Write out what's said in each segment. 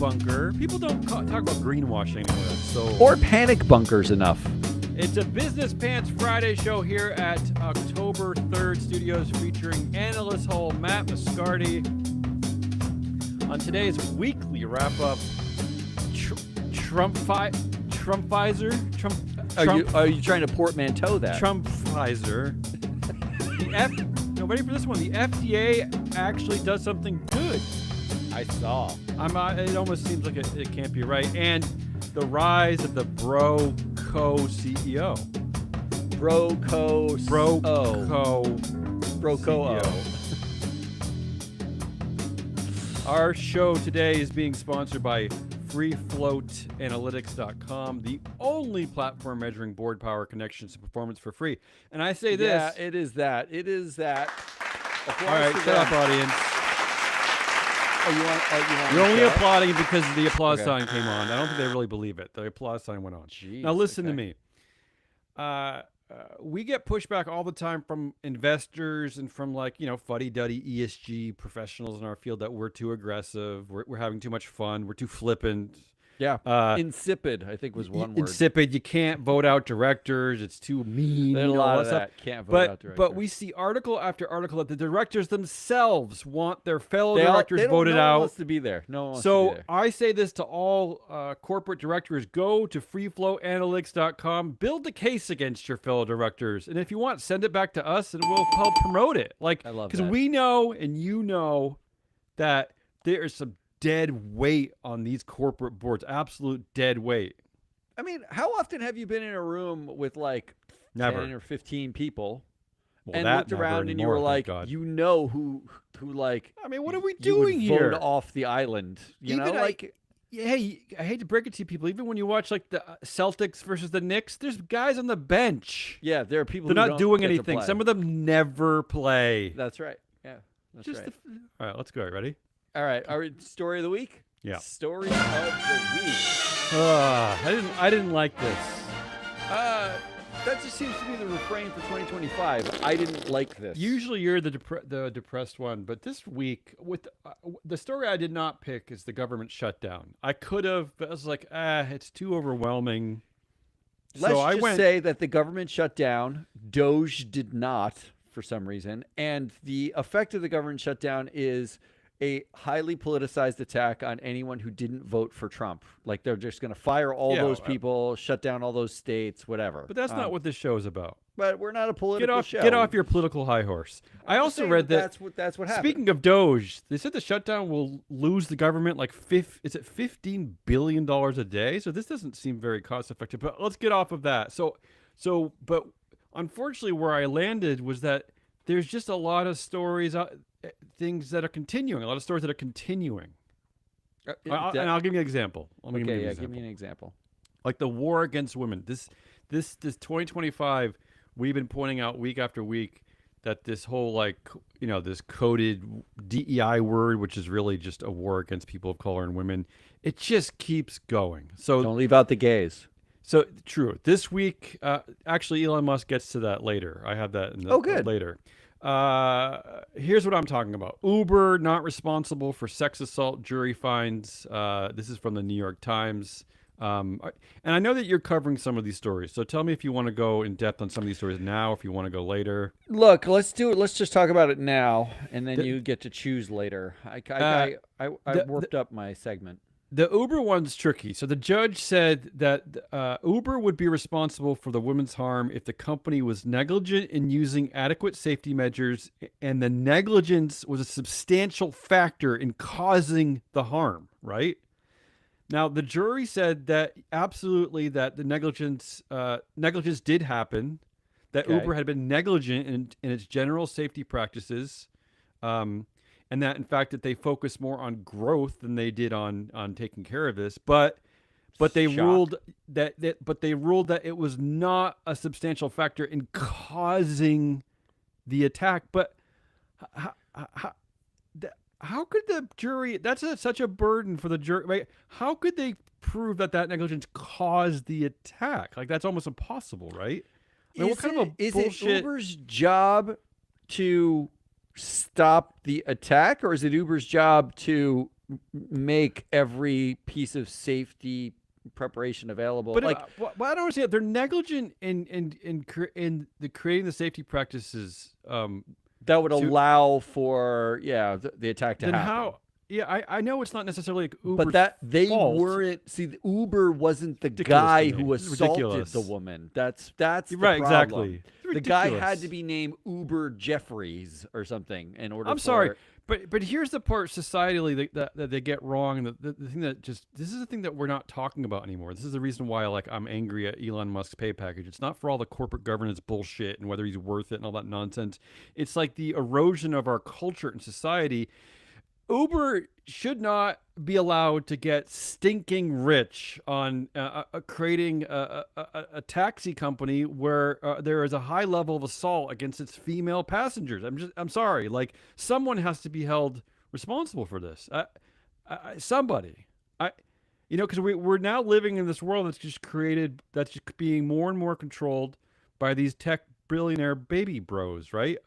bunker. People don't talk about greenwashing anymore. So Or panic bunkers enough. it's a Business Pants Friday show here at October 3rd Studios featuring analyst hole Matt Moscardi. On today's weekly wrap-up, Trump Pfizer. Are you trying to portmanteau that? Trump Pfizer. Ready for this one? The FDA actually does something good. I saw. It almost seems like it can't be right. And the rise of the Broco CEO. Broco. CEO. Our show today is being sponsored by FreeFloatAnalytics.com, the only platform measuring board power connections to performance for free. And I say this. Yeah, it is that. All right, shut up, audience. You're only applauding because the applause sign came on. I don't think they really believe it. The applause sign went on. Jeez, now listen to me. We get pushback all the time from investors and from fuddy-duddy ESG professionals in our field that we're too aggressive, we're having too much fun, we're too flippant. Yeah, insipid, I think was one word. Insipid. You can't vote out directors. It's too mean. There's a lot of that. Can't vote out directors. But we see article after article that the directors themselves want their fellow directors voted out. No one wants to be there. No one wants to be there. I say this to all corporate directors: go to freeflowanalytics.com, build the case against your fellow directors, and if you want, send it back to us, and we'll help promote it. I love that. Because we know, and you know, that there is some dead weight on these corporate boards. Absolute dead weight. I mean, how often have you been in a room with Never. 10 or 15 people Well, and that looked never around and you anymore, were like, thank God. you know who I mean, what are we you would doing here? vote off the island. You know, hey, I hate to break it to you people. Even when you watch the Celtics versus the Knicks, there's guys on the bench. yeah, there are people They're who not don't doing get to anything. play. Some of them never play. That's right. Yeah, that's right. All right, let's go. Ready? All right, our story of the week? Yeah. Story of the week. I didn't like this. That just seems to be the refrain for 2025. I didn't like this. Usually you're the depressed one, but this week with the story I did not pick is the government shutdown. I could have, but I was like, it's too overwhelming. Let's just say that the government shut down. Doge did not, for some reason, and the effect of the government shutdown is a highly politicized attack on anyone who didn't vote for Trump. Like they're just going to fire all those people, shut down all those states, whatever. But that's not what this show is about. But we're not a political show. Get off your political high horse. I also read that that's what happened. Speaking of Doge, they said the shutdown will lose the government is it $15 billion a day? So this doesn't seem very cost effective. But let's get off of that. But unfortunately, where I landed was that there's just a lot of stories, things that are continuing. A lot of stories that are continuing. And I'll give you an example. Give me an example. Like the war against women. This 2025, we've been pointing out week after week that this whole this coded DEI word, which is really just a war against people of color and women, it just keeps going. So don't leave out the gays. So true. This week, actually, Elon Musk gets to that later. I have that later. Here's what I'm talking about. Uber not responsible for sex assault. Jury finds. This is from the New York Times. And I know that you're covering some of these stories. So tell me if you want to go in depth on some of these stories now, if you want to go later. Look, let's do it. Let's just talk about it now, and then you get to choose later. I warped up my segment. The Uber one's tricky. So the judge said that Uber would be responsible for the women's harm if the company was negligent in using adequate safety measures, and the negligence was a substantial factor in causing the harm, right? Now, the jury said that absolutely that the negligence did happen, that Uber had been negligent in its general safety practices, and that in fact that they focused more on growth than they did on taking care of this, but they ruled that it was not a substantial factor in causing the attack. But how could the jury? That's such a burden for the jury. Right? How could they prove that negligence caused the attack? Like that's almost impossible, right? I mean, is it Uber's job to stop the attack, or is it Uber's job to make every piece of safety preparation available. But like, I don't understand. They're negligent in creating the safety practices that would allow for the attack to happen. How? Yeah, I know it's not necessarily like Uber's but that they fault. weren't. See, Uber wasn't the guy who assaulted the woman. That's the right. problem. Exactly. The guy had to be named Uber Jeffries or something in order. Sorry, but here's the part societally that they get wrong, and the thing that this is the thing that we're not talking about anymore. This is the reason why I'm angry at Elon Musk's pay package. It's not for all the corporate governance bullshit and whether he's worth it and all that nonsense. It's like the erosion of our culture and society. Uber should not be allowed to get stinking rich on creating a taxi company where there is a high level of assault against its female passengers. I'm sorry. Like, someone has to be held responsible for this. Somebody. Because we're now living in this world that's just being more and more controlled by these tech billionaire baby bros, right?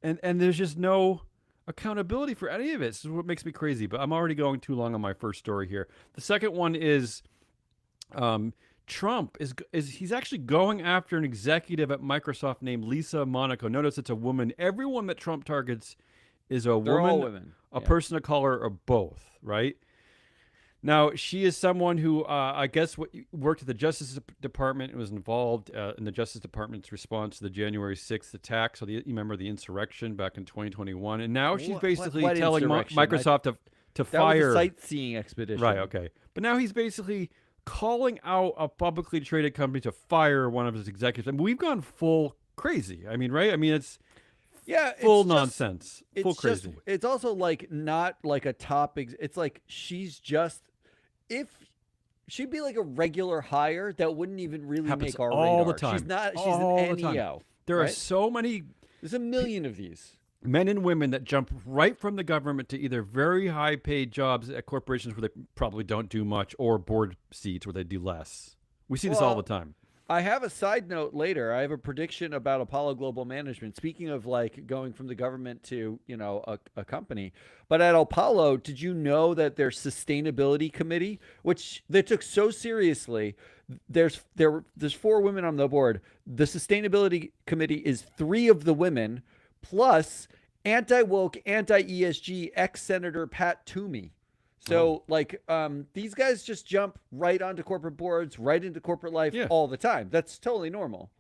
And there's just no accountability for any of it. This is what makes me crazy, but I'm already going too long on my first story here. The second one is Trump is he's actually going after an executive at Microsoft named Lisa Monaco. Notice it's a woman. Everyone that Trump targets is a They're woman, all women. a person of color, or both, right? Now, she is someone who I guess worked at the Justice Department and was involved in the Justice Department's response to the January 6th attack. So you remember the insurrection back in 2021. And now she's basically telling Microsoft to fire. That was a sightseeing expedition. Right, okay. But now he's basically calling out a publicly traded company to fire one of his executives. I mean, we've gone full crazy. I mean, right? I mean, it's full nonsense. Full crazy. It's also like not like a top. It's like she's just. If she'd be like a regular hire, that wouldn't even really make our radar. All the time. She's not. She's an NEO. There are so many. There's a million of these men and women that jump right from the government to either very high paid jobs at corporations where they probably don't do much, or board seats where they do less. We see this all the time. I have a side note later. I have a prediction about Apollo Global Management. Speaking of like going from the government to, a company. But at Apollo, did you know that their sustainability committee, which they took so seriously, there's 4 women on the board. The sustainability committee is 3 of the women plus anti-woke, anti-ESG ex-Senator Pat Toomey. So these guys just jump right onto corporate boards, right into corporate life all the time. That's totally normal.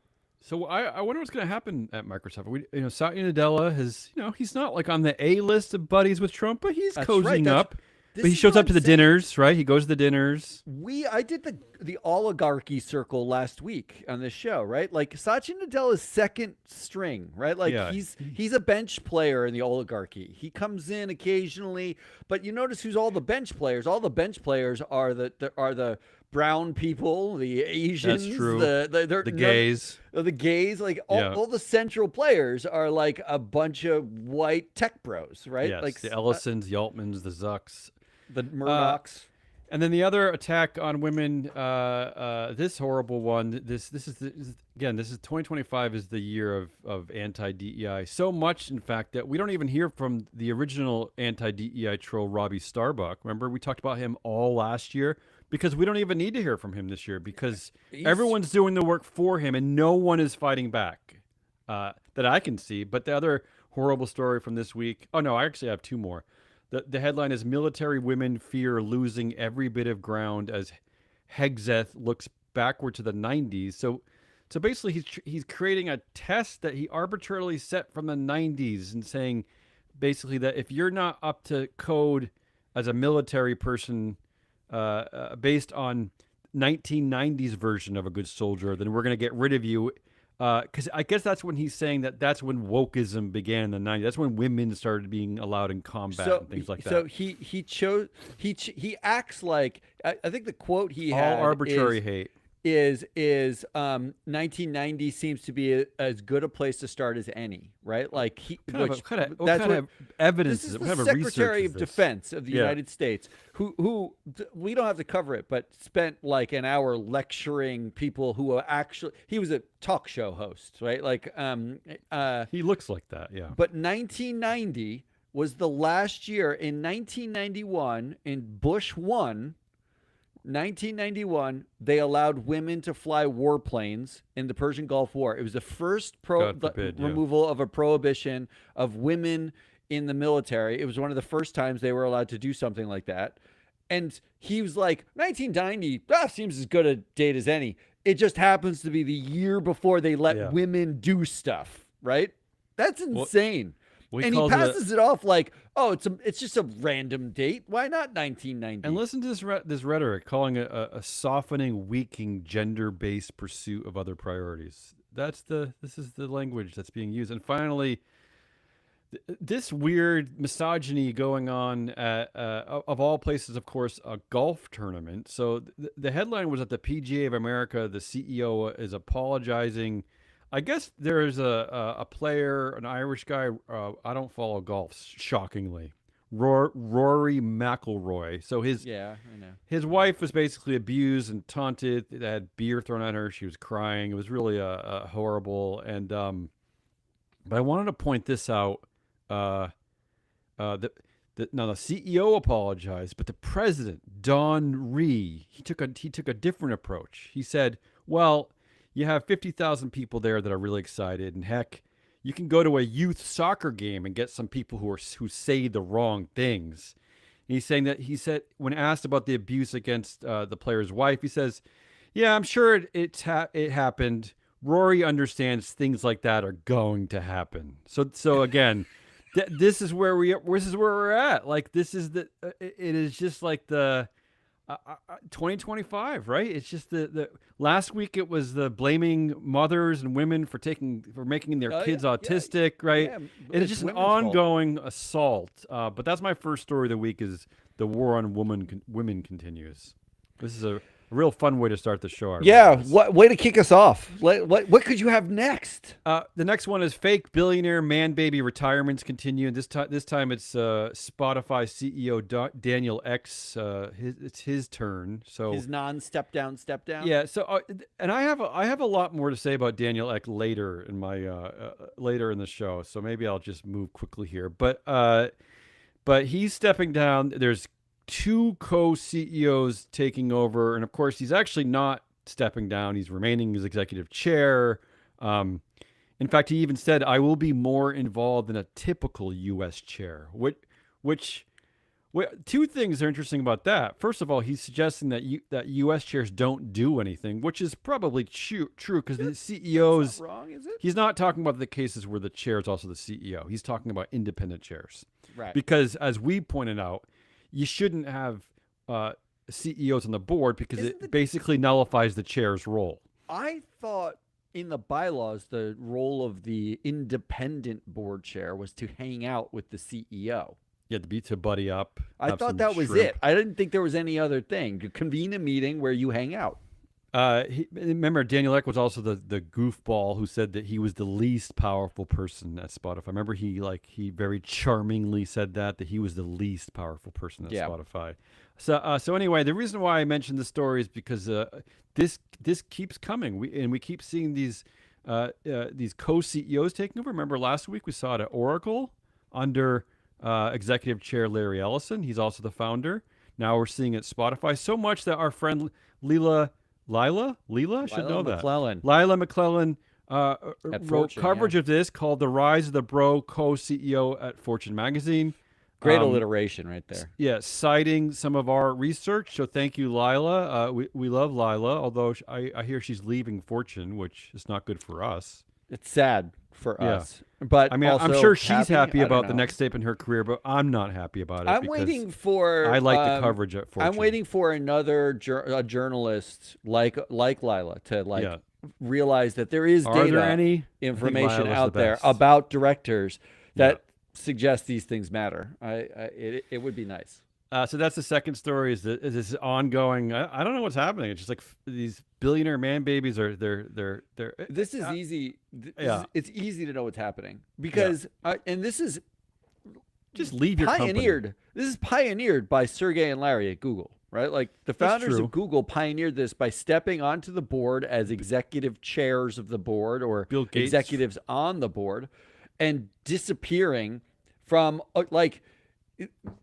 So I wonder what's going to happen at Microsoft. Satya Nadella has, he's not like on the A list of buddies with Trump, but he's cozying up. But he shows up to the dinners, right? He goes to the dinners. I did the oligarchy circle last week on this show, right? Like Satya Nadella is second string, right? Like he's a bench player in the oligarchy. He comes in occasionally, but you notice who's all the bench players? All the bench players are the brown people, the Asians, that's true. The gays. The gays, like all the central players are like a bunch of white tech bros, right? Yes, like the Ellisons, the Altmans, the Zucks. The Murdochs. And then the other attack on women, this horrible one. This is 2025 is the year of anti-DEI. So much, in fact, that we don't even hear from the original anti-DEI troll Robbie Starbuck. Remember, we talked about him all last year because we don't even need to hear from him this year because everyone's doing the work for him and no one is fighting back that I can see. But the other horrible story from this week. Oh no, I actually have 2 more. The headline is Military Women Fear Losing Every Bit of Ground as Hegseth Looks Backward to the 90s. So basically he's creating a test that he arbitrarily set from the 90s and saying basically that if you're not up to code as a military person based on 1990s version of a good soldier, then we're going to get rid of you. Because I guess that's when he's saying that's when wokeism began in the 90s. That's when women started being allowed in combat and things like that. So he acts like I think the quote he had all arbitrary hate is 1990 seems to be as good a place to start as any, right? Like what kind of evidence is it? The what kind Secretary of of Defense of the United States, who we don't have to cover it, but spent like an hour lecturing people who are actually he was a talk show host, right? Like he looks like that, yeah. But 1990 was the last year in 1991 in Bush 1, 1991, they allowed women to fly warplanes in the Persian Gulf War. It was the first removal of a prohibition of women in the military. It was one of the first times they were allowed to do something like that. And he was like, 1990, seems as good a date as any. It just happens to be the year before they let women do stuff, right? That's insane. And he passes it off like, oh, it's just a random date. Why not 1990? And listen to this rhetoric, calling it a softening, weakening, gender-based pursuit of other priorities. This is the language that's being used. And finally, this weird misogyny going on at, of all places, of course, a golf tournament. So the headline was that the PGA of America, the CEO is apologizing. I guess there's a player, an Irish guy. I don't follow golf, shockingly. Rory McIlroy. So his wife was basically abused and taunted. They had beer thrown at her. She was crying. It was really horrible. And but I wanted to point this out. Now the CEO apologized, but the president, Don Ree, he took a different approach. He said, "Well, you have 50,000 people there that are really excited, and heck, you can go to a youth soccer game and get some people who say the wrong things." And he's saying that he said when asked about the abuse against the player's wife, he says, "Yeah, I'm sure it happened. Rory understands things like that are going to happen." So again. This is where we're at. Like this is it is just like the 2025, right? It's just the last week it was the blaming mothers and women for making their kids autistic, right? Yeah, it's just an ongoing assault. But that's my first story of the week. Is the war on women continues. This is a real fun way to start the show. What way to kick us off? What could you have next? The next one is fake billionaire man baby retirements continue. And this time it's Spotify CEO Daniel Ek. It's his turn. So his non-step down. Yeah. So and I have a lot more to say about Daniel Ek later in my later in the show. So maybe I'll just move quickly here. But he's stepping down. There's 2 co-CEOs taking over, and of course he's actually not stepping down. He's remaining as executive chair. In fact, he even said, "I will be more involved than a typical U.S. chair." Which 2 things are interesting about that. First of all, he's suggesting that U.S. chairs don't do anything, which is probably true because the CEOs. That's not wrong, is it? He's not talking about the cases where the chair is also the CEO. He's talking about independent chairs, right? Because as we pointed out, you shouldn't have CEOs on the board because it basically nullifies the chair's role. I thought in the bylaws, the role of the independent board chair was to hang out with the CEO. Yeah, to buddy up. I thought that was it. I didn't think there was any other thing. To convene a meeting where you hang out. Remember, Daniel Ek was also the goofball who said that he was the least powerful person at Spotify. Remember, he very charmingly said that he was the least powerful person at Spotify. So anyway, the reason why I mentioned this story is because this keeps coming. We keep seeing these co-CEOs taking over. Remember, last week we saw it at Oracle under executive chair Larry Ellison. He's also the founder. Now we're seeing it at Spotify. So much that our friend Lila, I should know that. Lila McClellan wrote coverage of this called "The Rise of the Bro Co-CEO" at Fortune Magazine. Great alliteration right there. Yeah, citing some of our research. So thank you, Lila. We love Lila, although I hear she's leaving Fortune, which is not good for us. It's sad for us. But I mean, I'm sure she's happy about the next step in her career, but I'm not happy about it. I'm waiting for. I like the coverage at Fortune. I'm waiting for another journalist like Lila to realize that there is information out there about directors that suggest these things matter. It would be nice. So that's the second story. Is this ongoing? I don't know what's happening. It's just like these billionaire man babies are they're. This is easy. It's easy to know what's happening because and this is just leave your pioneered. company. This is pioneered by Sergey and Larry at Google, right? Like the founders of Google pioneered this by stepping onto the board as executive chairs of the board or Bill Gates. Executives on the board and disappearing from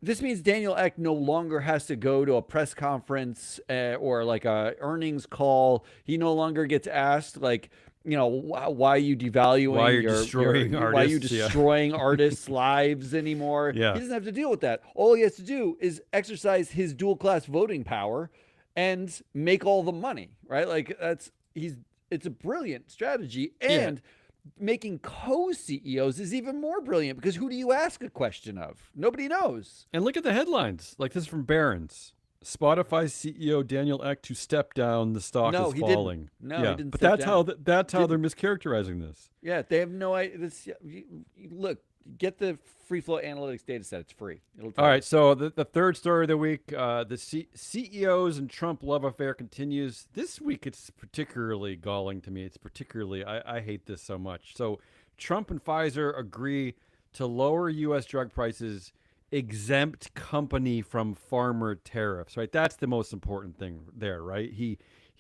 this means Daniel Ek no longer has to go to a press conference or like a earnings call. He no longer gets asked why are you devaluing why you're destroying artists, why are you destroying artists' lives anymore. Yeah. He doesn't have to deal with that. All he has to do is exercise his dual class voting power and make all the money, right? Like it's a brilliant strategy. And making co-CEOs is even more brilliant because who do you ask a question of? Nobody knows. And look at the headlines. Like this is from Barron's. Spotify CEO Daniel Ek to step down. The stock is falling. He didn't. But that's how they're mischaracterizing this. Yeah, they have no idea. Look, get the free flow analytics data set. It's free. All right. So the third story of the week, the CEOs and Trump love affair continues. This week, it's particularly galling to me. It's particularly, I hate this so much. So Trump and Pfizer agree to lower U.S. drug prices, exempt company from farmer tariffs, right? That's the most important thing there, right? He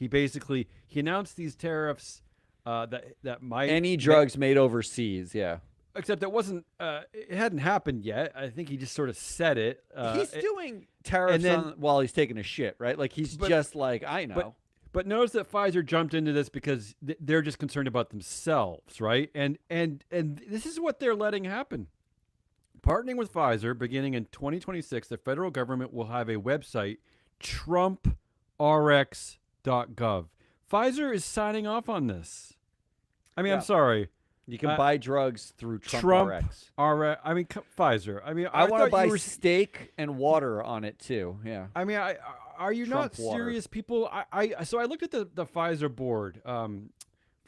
basically announced these tariffs that might any drugs made overseas, yeah. Except it wasn't. It hadn't happened yet. I think he just sort of said it. He's doing tariffs while he's taking a shit, right? Like just like I know. But notice that Pfizer jumped into this because they're just concerned about themselves, right? And this is what they're letting happen. Partnering with Pfizer, beginning in 2026, the federal government will have a website, TrumpRx.gov. Pfizer is signing off on this. I mean, I'm sorry. You can buy drugs through Trump RX. I mean, Pfizer. I mean, I want to buy steak and water on it too. Yeah. I mean, are you Trump not serious, people? So I looked at the Pfizer board.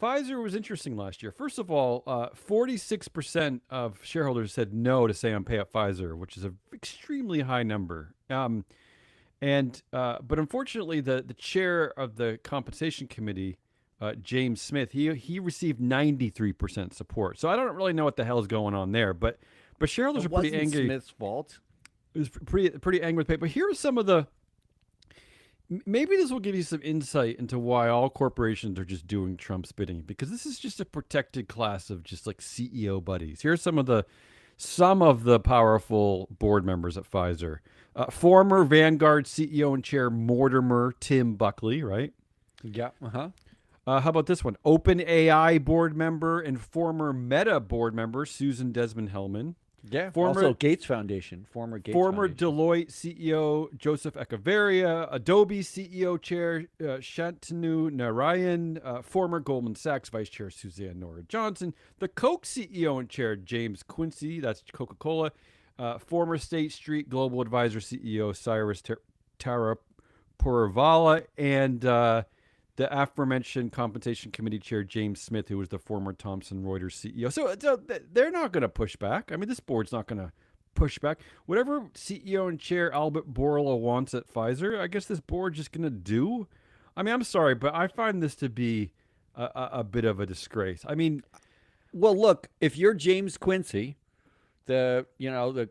Pfizer was interesting last year. First of all, 46% of shareholders said no to say on pay at Pfizer, which is an extremely high number. But unfortunately, the chair of the compensation committee, James Smith, he received 93% support. So I don't really know what the hell is going on there. But shareholders are pretty angry. Smith's fault. It was pretty angry with pay. But here are some of the. Maybe this will give you some insight into why all corporations are just doing Trump's bidding, because this is just a protected class of just like CEO buddies. Here's some of the powerful board members at Pfizer. Former Vanguard CEO and chair Mortimer Tim Buckley, right? Yeah. How about this one? OpenAI board member and former Meta board member Susan Desmond-Hellmann. Yeah, also Gates Foundation, former Deloitte CEO Joseph Echevarria, Adobe CEO Chair Shantanu Narayan, former Goldman Sachs Vice Chair Suzanne Nora Johnson, the Coke CEO and Chair James Quincy, that's Coca-Cola, former State Street Global Advisor CEO Cyrus Taraporevala, and the aforementioned compensation committee chair, James Smith, who was the former Thomson Reuters CEO. So they're not going to push back. I mean, this board's not going to push back. Whatever CEO and chair Albert Bourla wants at Pfizer, I guess this board's just going to do. I mean, I'm sorry, but I find this to be a bit of a disgrace. I mean, well, look, if you're James Quincy, the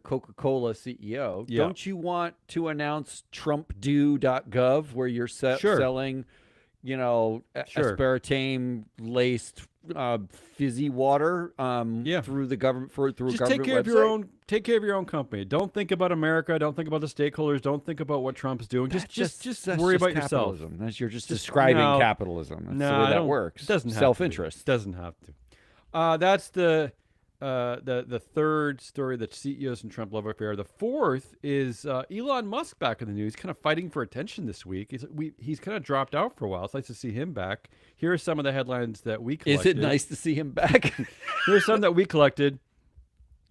Coca-Cola CEO, don't you want to announce TrumpDo.gov where you're selling aspartame laced fizzy water through the government Just take care website. Take care of your own company. Don't think about America. Don't think about the stakeholders. Don't think about what Trump's doing. Just worry about yourself. You're just describing capitalism. That's the way that works. It doesn't have self-interest. It doesn't have to. That's the third story, that CEOs and Trump love affair. The fourth is Elon Musk back in the news, kind of fighting for attention this week. He's kind of dropped out for a while. It's nice to see him back. Here are some of the headlines that we collected. Is it nice to see him back? Here's some that we collected.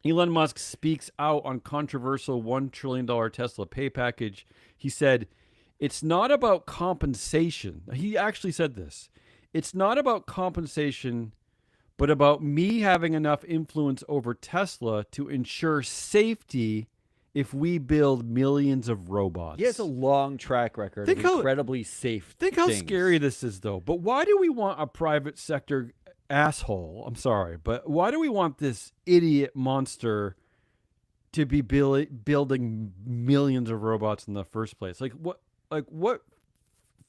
Elon Musk speaks out on controversial $1 trillion Tesla pay package. He said, "It's not about compensation." He actually said this. "It's not about compensation, but about me having enough influence over Tesla to ensure safety if we build millions of robots." He has a long track record of incredibly safe Think how scary this is, though. But why do we want a private sector asshole? I'm sorry, but why do we want this idiot monster to be building millions of robots in the first place? Like what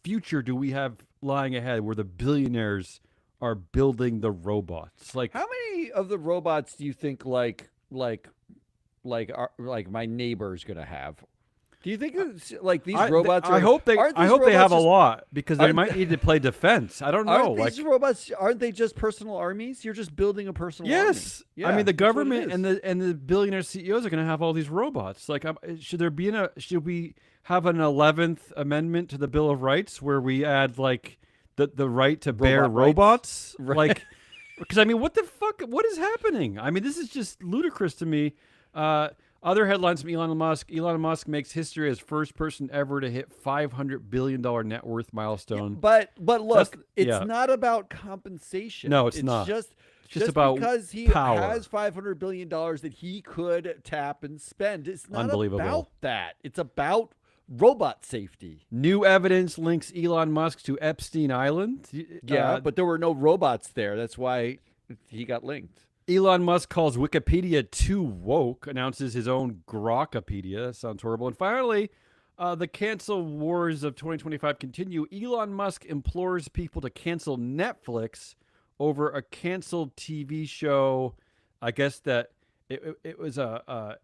future do we have lying ahead where the billionaires are building the robots? Like, how many of the robots do you think like like my neighbor's gonna have. Do you think like these robots? I hope they have a lot because they might need to play defense. I don't know. Aren't these robots? Aren't they just personal armies? You're just building a personal army. Yes. Yeah, I mean the government and the billionaire CEOs are going to have all these robots. Like, should we have an 11th Amendment to the Bill of Rights where we add like the right to bear robots? Right. Like, because I mean, what the fuck? What is happening? I mean, this is just ludicrous to me. Other headlines from Elon Musk. Elon Musk makes history as first person ever to hit $500 billion net worth milestone. Yeah, but look, it's not about compensation. No, it's not. Just about because he power. has $500 billion that he could tap and spend. It's not about that. It's about robot safety. New evidence links Elon Musk to Epstein Island. Yeah, but there were no robots there. That's why he got linked. Elon Musk calls Wikipedia too woke, announces his own Grokpedia. Sounds horrible. And finally, the cancel wars of 2025 continue. Elon Musk implores people to cancel Netflix over a canceled TV show. I guess that it was a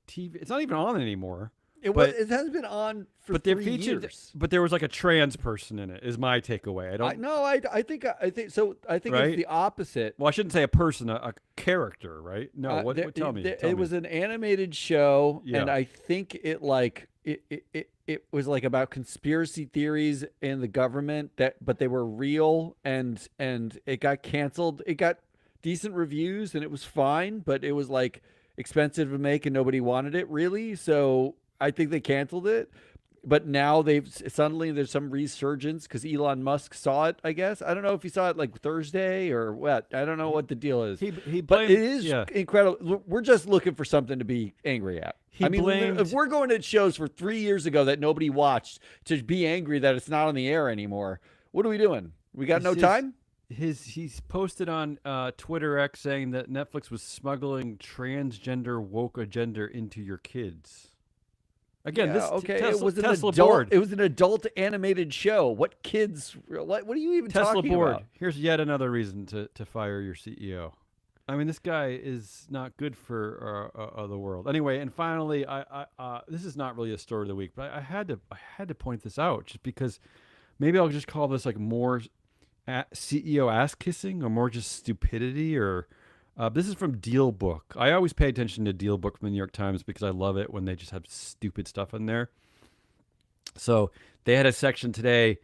TV. It's not even on anymore. It hasn't been on for 3 years. But there was like a trans person in it. Is my takeaway. I think so. I think it's the opposite. Well, I shouldn't say a person, a character, right? No, tell me. It was an animated show, and I think it was like about conspiracy theories in the government but they were real, and it got canceled. It got decent reviews, and it was fine, but it was like expensive to make, and nobody wanted it really. So I think they canceled it, but now there's some resurgence because Elon Musk saw it. I guess I don't know if he saw it like Thursday or what. I don't know what the deal is. But it is incredible. We're just looking for something to be angry at. If we're going to shows for 3 years ago that nobody watched to be angry that it's not on the air anymore, what are we doing? We got no time. He's posted on Twitter X saying that Netflix was smuggling transgender woke agenda into your kids. Again, it was an adult animated show. What kids? What are you even talking about? Here's yet another reason to fire your CEO. I mean, this guy is not good for the world. Anyway, and finally, this is not really a story of the week, but I had to point this out just because maybe I'll just call this like more CEO ass kissing or more just stupidity or. This is from DealBook. I always pay attention to DealBook from the New York Times because I love it when they just have stupid stuff in there. So they had a section today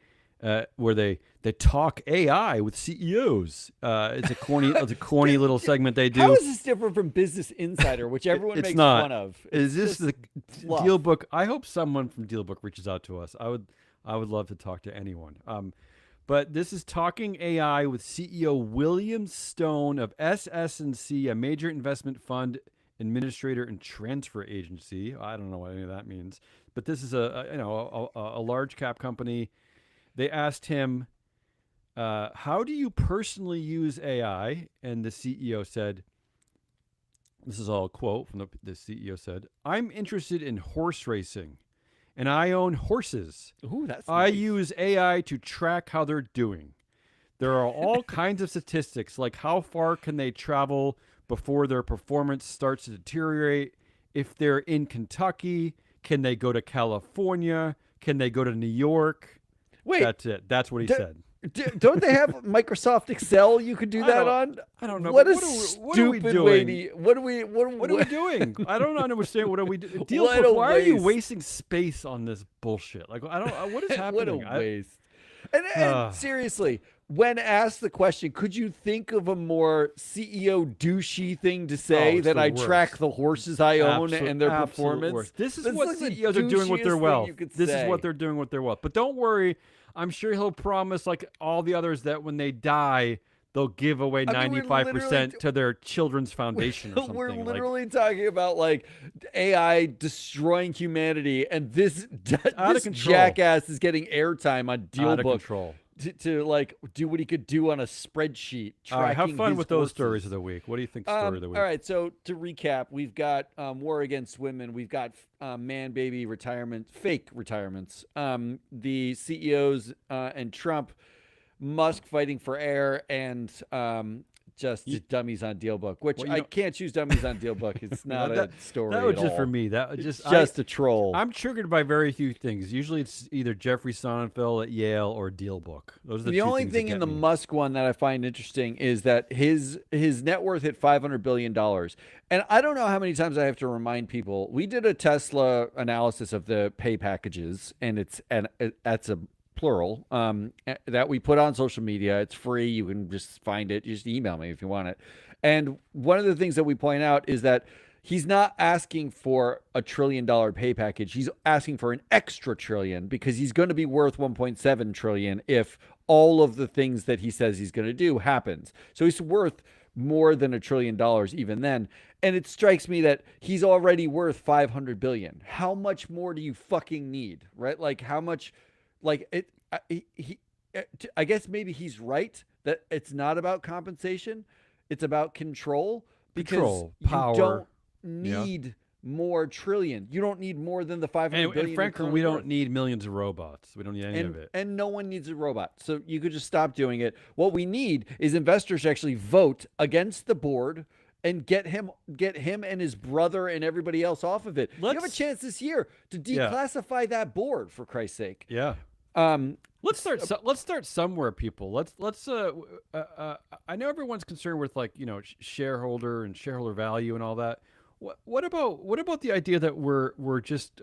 where they talk AI with CEOs. It's a corny little segment they do. How is this different from Business Insider, which everyone makes fun of? Is this the DealBook? I hope someone from DealBook reaches out to us. I would love to talk to anyone. But this is Talking AI with CEO William Stone of SS&C, a major investment fund administrator and transfer agency. I don't know what any of that means, but this is a large cap company. They asked him, "How do you personally use AI?" And the CEO said, "This is all a quote from the CEO said, I'm interested in horse racing. And I own horses. Ooh, that's I nice. use AI to track how they're doing. There are all kinds of statistics, like how far can they travel before their performance starts to deteriorate. If they're in Kentucky, can they go to California? Can they go to New York? Wait. That's it. That's what he said. Don't they have Microsoft Excel you could do that on? I don't know. What a stupid way to... What are we doing? I don't understand. What are we doing? Why are you wasting space on this bullshit? Like, I don't... What is happening? What a waste. And seriously, when asked the question, could you think of a more CEO douchey thing to say that I track the horses I own and their performance? This is what CEOs are doing with their wealth. This is what they're doing with their wealth. But don't worry. I'm sure he'll promise, like all the others, that when they die, they'll give away 95% to their children's foundation or something. We're literally talking about like AI destroying humanity, and this jackass is getting airtime on DealBook. Out of control. To like do what he could do on a spreadsheet. All right, have fun with those stories of the week. What do you think? Story of the week. All right, so to recap, we've got war against women. We've got man baby retirement, fake retirements. The CEOs and Trump, Musk fighting for air, and Dummies on DealBook, which I can't choose Dummies on DealBook. It's not a story. That was at just all. for me. That was just a troll. I'm triggered by very few things. Usually, it's either Jeffrey Sonnenfeld at Yale or DealBook. Those are the only thing in the Musk one that I find interesting is that his net worth hit $500 billion. And I don't know how many times I have to remind people. We did a Tesla analysis of the pay packages, and that's a plural, that we put on social media. It's free. You can just find it. Just email me if you want it. And one of the things that we point out is that he's not asking for a $1 trillion pay package. He's asking for an extra trillion because he's going to be worth 1.7 trillion if all of the things that he says he's going to do happens. So he's worth more than $1 trillion even then. And it strikes me that he's already worth 500 billion. How much more do you fucking need, right? Like how much? Like I guess maybe he's right that it's not about compensation, it's about control. Because power. You don't need more trillion. You don't need more than the 500 billion. And frankly, we don't need millions of robots. We don't need any of it. And no one needs a robot. So you could just stop doing it. What we need is investors to actually vote against the board and get him and his brother and everybody else off of it. You have a chance this year to declassify that board, for Christ's sake. Yeah. Let's start somewhere, people. I know everyone's concerned with shareholder and shareholder value and all that. What about the idea that we're just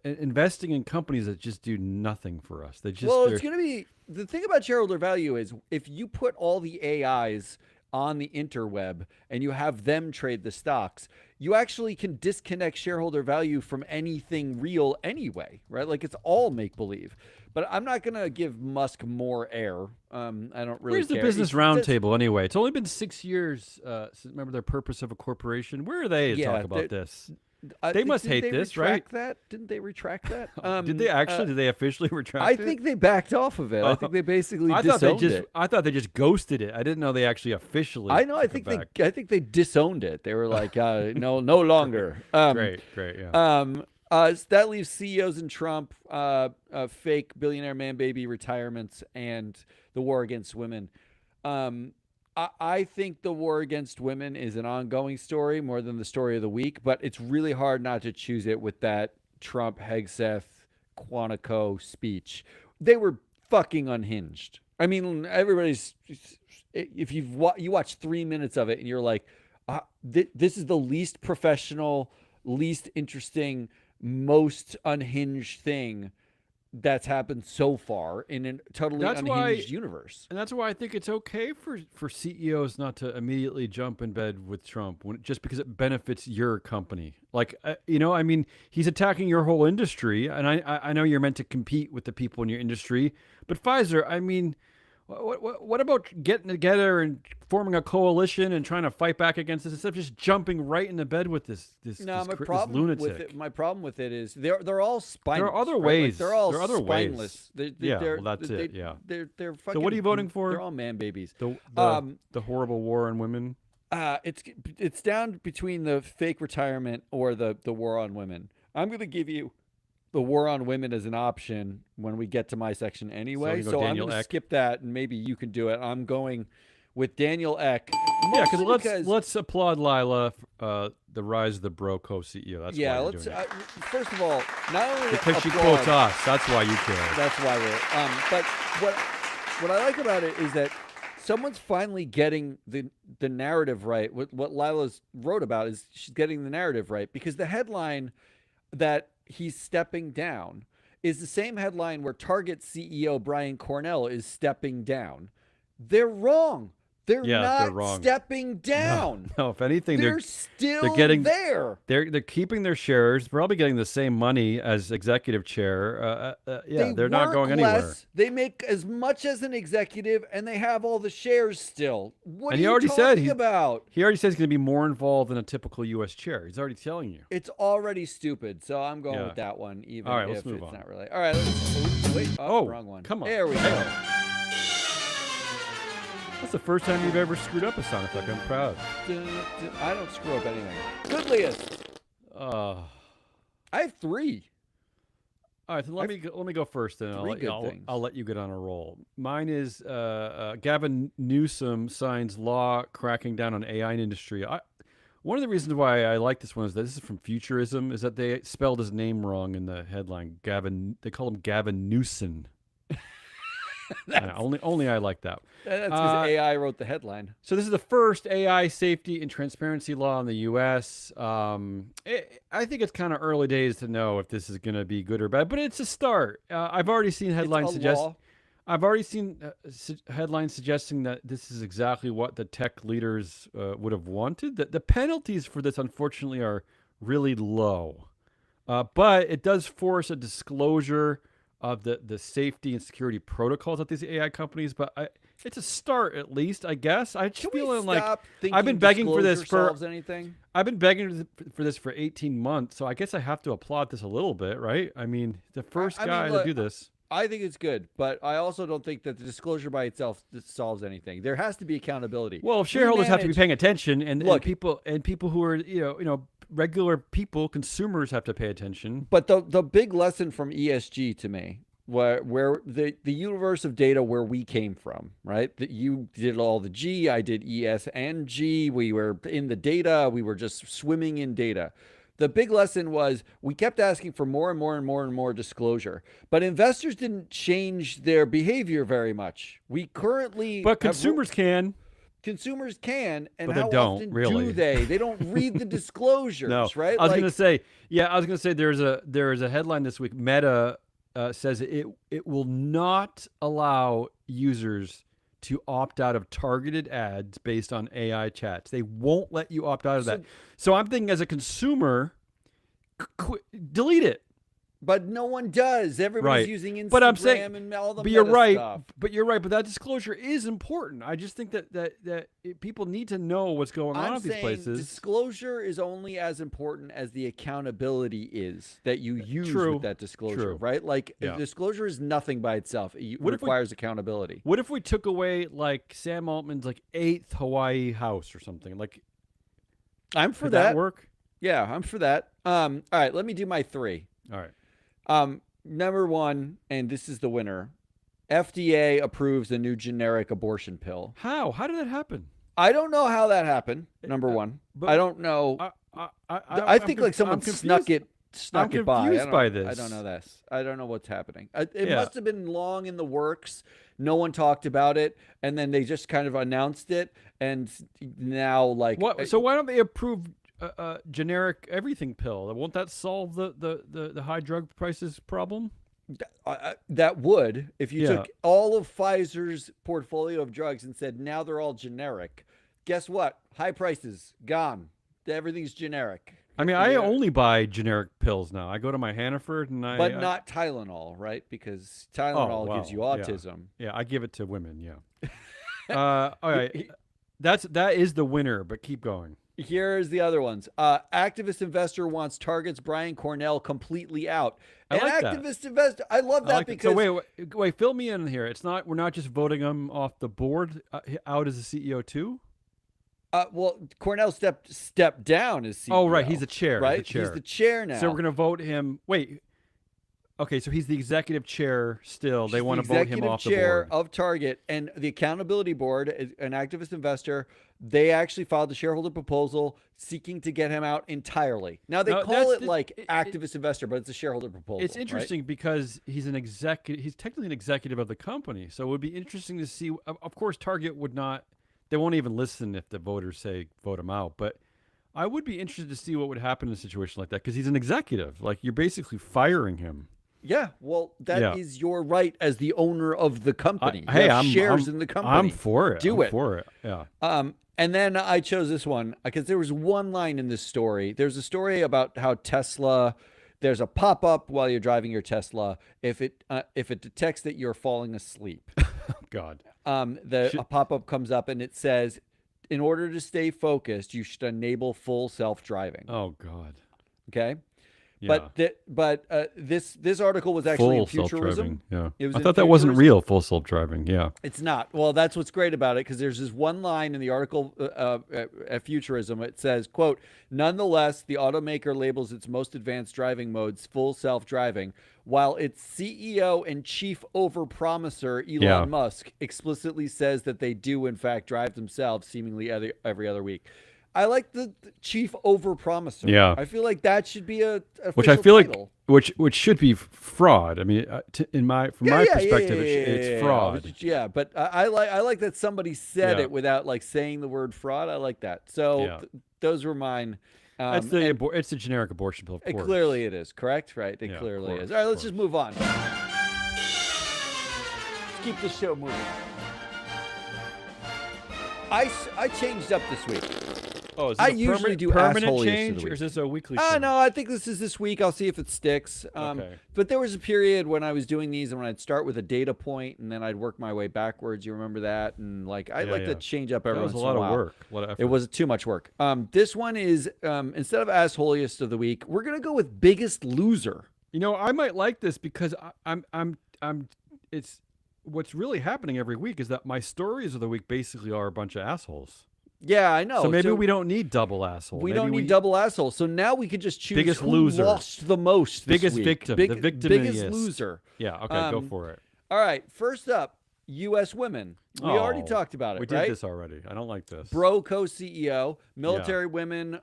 investing in companies that just do nothing for us? It's going to be the thing about shareholder value is if you put all the AIs on the interweb and you have them trade the stocks, you actually can disconnect shareholder value from anything real anyway, right? Like it's all make believe. But I'm not going to give Musk more air. I don't really Where's care. The Business Roundtable anyway? It's only been 6 years since, remember, their purpose of a corporation. Where are they to talk about this? They must hate this, right? Didn't they retract that? Did they actually? Did they officially retract it? I think they backed off of it. I think they basically disowned it. I thought they just ghosted it. I didn't know they actually officially. I know. I think they disowned it. They were like, no longer. Great. Yeah. That leaves CEOs and Trump, fake billionaire man baby retirements, and the war against women. I think the war against women is an ongoing story more than the story of the week, but it's really hard not to choose it with that Trump, Hegseth, Quantico speech. They were fucking unhinged. I mean, everybody's, if you watch 3 minutes of it and you're like, this is the least professional, least interesting, most unhinged thing that's happened so far in a totally unhinged universe. And that's why I think it's okay for CEOs not to immediately jump in bed with Trump just because it benefits your company. Like, I mean, he's attacking your whole industry. And I know you're meant to compete with the people in your industry. But Pfizer, I mean, what about getting together and forming a coalition and trying to fight back against this instead of just jumping right into bed with this lunatic? My problem with it is they're all spineless. There are other ways. Like they're all spineless. That's it. Yeah. They're fucking. So what are you voting for? They're all man babies. The horrible war on women. It's down between the fake retirement or the war on women. I'm going to give you the war on women as an option when we get to my section anyway. So I'm going to skip that, and maybe you can do it. I'm going with Daniel Ek. Yeah, because let's applaud Lila, the rise of the bro co-CEO. That's why you're doing it. First of all, not only because she quotes us, that's why you care. That's why we're. But what I like about it is that someone's finally getting the narrative right. What Lila's wrote about is she's getting the narrative right, because the headline that he's stepping down is the same headline where Target CEO Brian Cornell is stepping down. They're wrong. They're not stepping down. No, if anything, they're still there. They're keeping their shares, probably getting the same money as executive chair. They're not going anywhere. They make as much as an executive, and they have all the shares still. What are you talking about? He already said he's going to be more involved than a typical U.S. chair. He's already telling you. It's already stupid, so I'm going with that one, even if it's not really. All right, wrong one. Come on. There we go. That's the first time you've ever screwed up a sound effect. I'm proud. I don't screw up anything. Goodliest. I have 3. All right, so let me go first, and I'll let you get on a roll. Mine is Gavin Newsom signs law cracking down on AI in industry. One of the reasons why I like this one is that this is from Futurism, is that they spelled his name wrong in the headline. They call him Gavin Newsom. Only I like that. That's because AI wrote the headline. So this is the first AI safety and transparency law in the U.S. I think it's kind of early days to know if this is going to be good or bad, but it's a start. I've already seen headlines suggesting that this is exactly what the tech leaders would have wanted. The penalties for this, unfortunately, are really low, but it does force a disclosure of the safety and security protocols at these AI companies, but it's a start at least, I guess. I just feeling like I've been begging for this I've been begging for this for 18 months, so I guess I have to applaud this a little bit, right? I mean, the first guy to do this. I think it's good, but I also don't think that the disclosure by itself solves anything. There has to be accountability. Well, shareholders have to be paying attention, and people who are regular people, consumers have to pay attention. But the big lesson from ESG to me, where the universe of data where we came from, right? That you did all the G, I did ES and G. We were in the data. We were just swimming in data. The big lesson was we kept asking for more and more and more and more disclosure, but investors didn't change their behavior very much. But consumers can. Consumers can, and but how they don't, often really. do they? They don't read the disclosures, no. right? I was going to say there is a headline this week. Meta says it will not allow users to opt out of targeted ads based on AI chats. They won't let you opt out of that. So I'm thinking, as a consumer, delete it. But no one does. Everybody's using Instagram and all the stuff. But you're right. But that disclosure is important. I just think that people need to know what's going on at these places. Disclosure is only as important as the accountability is that you use with that disclosure, right? Like, disclosure is nothing by itself. It requires accountability. What if we took away like Sam Altman's 8th Hawaii house or something? Like, I'm for that. Would that work? Yeah, I'm for that. All right, let me do my 3. All right. Number 1, and this is the winner. FDA approves a new generic abortion pill. How did that happen? I don't know how that happened. Number 1, I don't know. I think someone snuck it by. I'm confused by this. I don't know this. I don't know what's happening. It must have been long in the works. No one talked about it, and then they just kind of announced it, and now what? So why don't they approve generic everything pill? Won't that solve the high drug prices problem? That would, if you took all of Pfizer's portfolio of drugs and said, now they're all generic. Guess what? High prices, gone. Everything's generic. I mean, I only buy generic pills now. I go to my Hannaford and But not Tylenol, right? Because Tylenol gives you autism. Yeah, I give it to women, all right. That is the winner, but keep going. Here's the other ones. Activist investor wants Target's Brian Cornell completely out. Activist investor, I love that because. So wait, fill me in here. We're not just voting him off the board out as a CEO too. Well, Cornell stepped down as CEO. Oh, right, he's the chair. Right, he's the chair now. So we're gonna vote him. Wait. Okay, so he's the executive chair still. They want to vote him off the board. Executive chair of Target, and the accountability board, an activist investor, they actually filed a shareholder proposal seeking to get him out entirely. Now they call it activist investor, but it's a shareholder proposal. It's interesting because he's an executive. He's technically an executive of the company, so it would be interesting to see. Of course, Target would not. They won't even listen if the voters say vote him out, but I would be interested to see what would happen in a situation like that because he's an executive. Like, you're basically firing him. Yeah, well, that is your right as the owner of the company. I'm shares in the company. I'm for it. I'm for it. Yeah. And then I chose this one because there was one line in this story. There's a story about how Tesla. There's a pop-up while you're driving your Tesla if it detects that you're falling asleep. Oh, God. A pop-up comes up and it says, in order to stay focused, you should enable full self-driving. Oh, God. Okay. Yeah. This article was actually in Full Futurism. self-driving. Yeah. It was I in thought that wasn't Futurism. real, full self-driving. Yeah. It's not. Well, that's what's great about it, because there's this one line in the article at Futurism. It says, quote, nonetheless, the automaker labels its most advanced driving modes full self-driving, while its CEO and chief overpromiser, Elon Musk, explicitly says that they do, in fact, drive themselves seemingly every other week. I like the chief overpromiser. Yeah. I feel like that should be a which I feel title. which should be fraud. I mean, from my perspective, it's fraud. Yeah, but I like that somebody said it without like saying the word fraud. I like that. So those were mine. It's the generic abortion pill. Of course. Clearly it is, correct? Right. It clearly is. All right, let's just move on. Let's keep the show moving. I changed up this week. Oh, is this I a usually do permanent assholiest change, of the week. or is this a weekly change? No, I think this is this week. I'll see if it sticks. Okay. But there was a period when I was doing these, and when I'd start with a data point, and then I'd work my way backwards. You remember that? And like I like to change up every once in a while. That was a lot of work. A lot of effort. It was too much work. This one is instead of assholiest of the week, we're gonna go with biggest loser. You know, I might like this because I'm. It's what's really happening every week is that my stories of the week basically are a bunch of assholes. Yeah, I know. So maybe we don't need double asshole. We don't need double asshole. So now we could just choose biggest who loser. Lost the most this biggest week. victim. The biggest loser. Yeah, okay, go for it. All right, first up, U.S. women. We already talked about it, We did this already. I don't like this. Bro co-CEO, military women.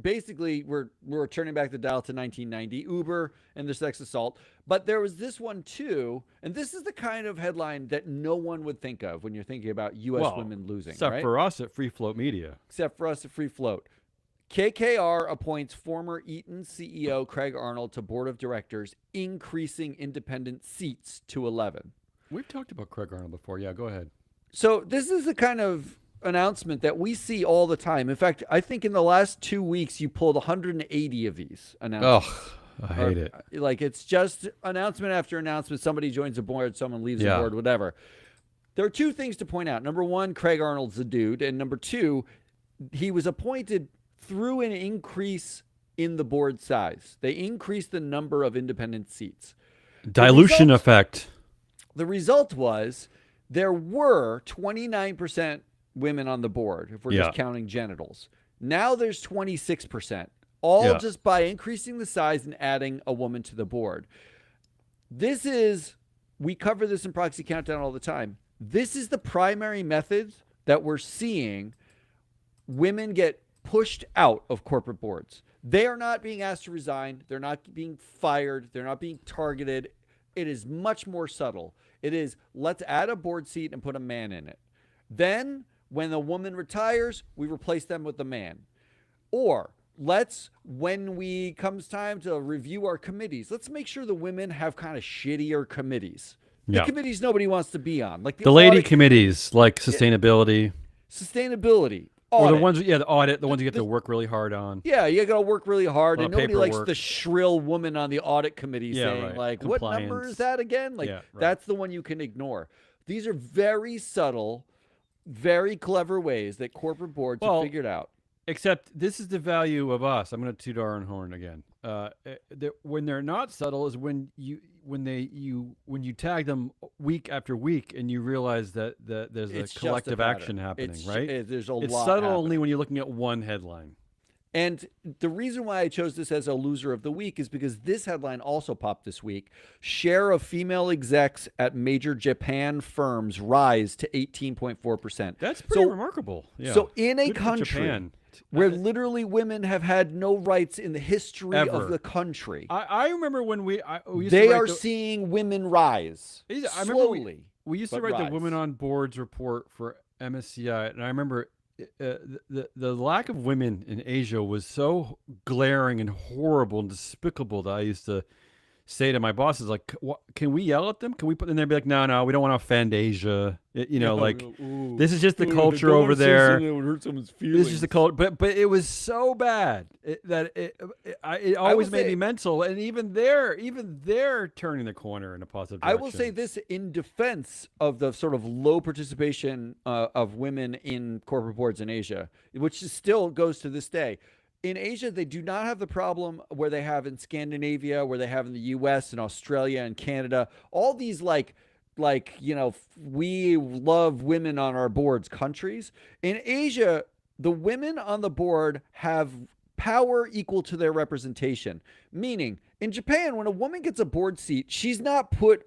Basically, we're turning back the dial to 1990, Uber and the sex assault. But there was this one too, and this is the kind of headline that no one would think of when you're thinking about U.S. women losing. Except for us at Free Float Media. Except for us at Free Float. KKR appoints former Eaton CEO Craig Arnold to board of directors, increasing independent seats to 11. We've talked about Craig Arnold before. Yeah, go ahead. So this is the kind of announcement that we see all the time. In fact, I think in the last 2 weeks, you pulled 180 of these announcements. Oh, I hate it. Like, it's just announcement after announcement. Somebody joins the board, someone leaves the board, whatever. There are two things to point out. Number one, Craig Arnold's a dude. And number two, he was appointed through an increase in the board size. They increased the number of independent seats. Dilution effect. The result was there were 29% women on the board, if we're just counting genitals. Now there's 26%, all just by increasing the size and adding a woman to the board. We cover this in Proxy Countdown all the time. This is the primary method that we're seeing women get pushed out of corporate boards. They are not being asked to resign. They're not being fired. They're not being targeted. It is much more subtle. It is, let's add a board seat and put a man in it. Then, when the woman retires, we replace them with the man. Or, when we comes time to review our committees, let's make sure the women have kind of shittier committees. The committees nobody wants to be on. Like the lady committees, like sustainability. Sustainability. Audit. Or the ones, the audit, the ones you have to work really hard on. Yeah, you got to work really hard, and nobody likes the shrill woman on the audit committee saying, like, compliance. what number is that again? Like, that's the one you can ignore. These are very subtle, very clever ways that corporate boards have figured out. Except this is the value of us. I'm going to toot our own horn again. When they're not subtle is when you tag them week after week and you realize that there's a collective action happening, right? There's a lot. It's subtle only when you're looking at one headline. And the reason why I chose this as a loser of the week is because this headline also popped this week. Share of female execs at major Japan firms rise to 18.4%. That's pretty remarkable. Yeah. So in a country where literally women have had no rights in the history of the country. I remember when we used they are seeing women rise slowly. We used to write the Women on Boards report for MSCI, and I remember the lack of women in Asia was so glaring and horrible and despicable that I used to say to my bosses, like, can we yell at them? Can we put in there and be like, no, we don't want to offend Asia. This is just the culture over there. That would hurt someone's feelings. This is just the culture. But it was so bad that it always made me mental. And even they're turning the corner in a positive direction. I will say this in defense of the sort of low participation of women in corporate boards in Asia, which still goes to this day. in Asia, they do not have the problem where they have in Scandinavia, where they have in the US and Australia and Canada. All these we love women on our boards countries. In Asia, the women on the board have power equal to their representation. Meaning, in Japan, when a woman gets a board seat, she's not put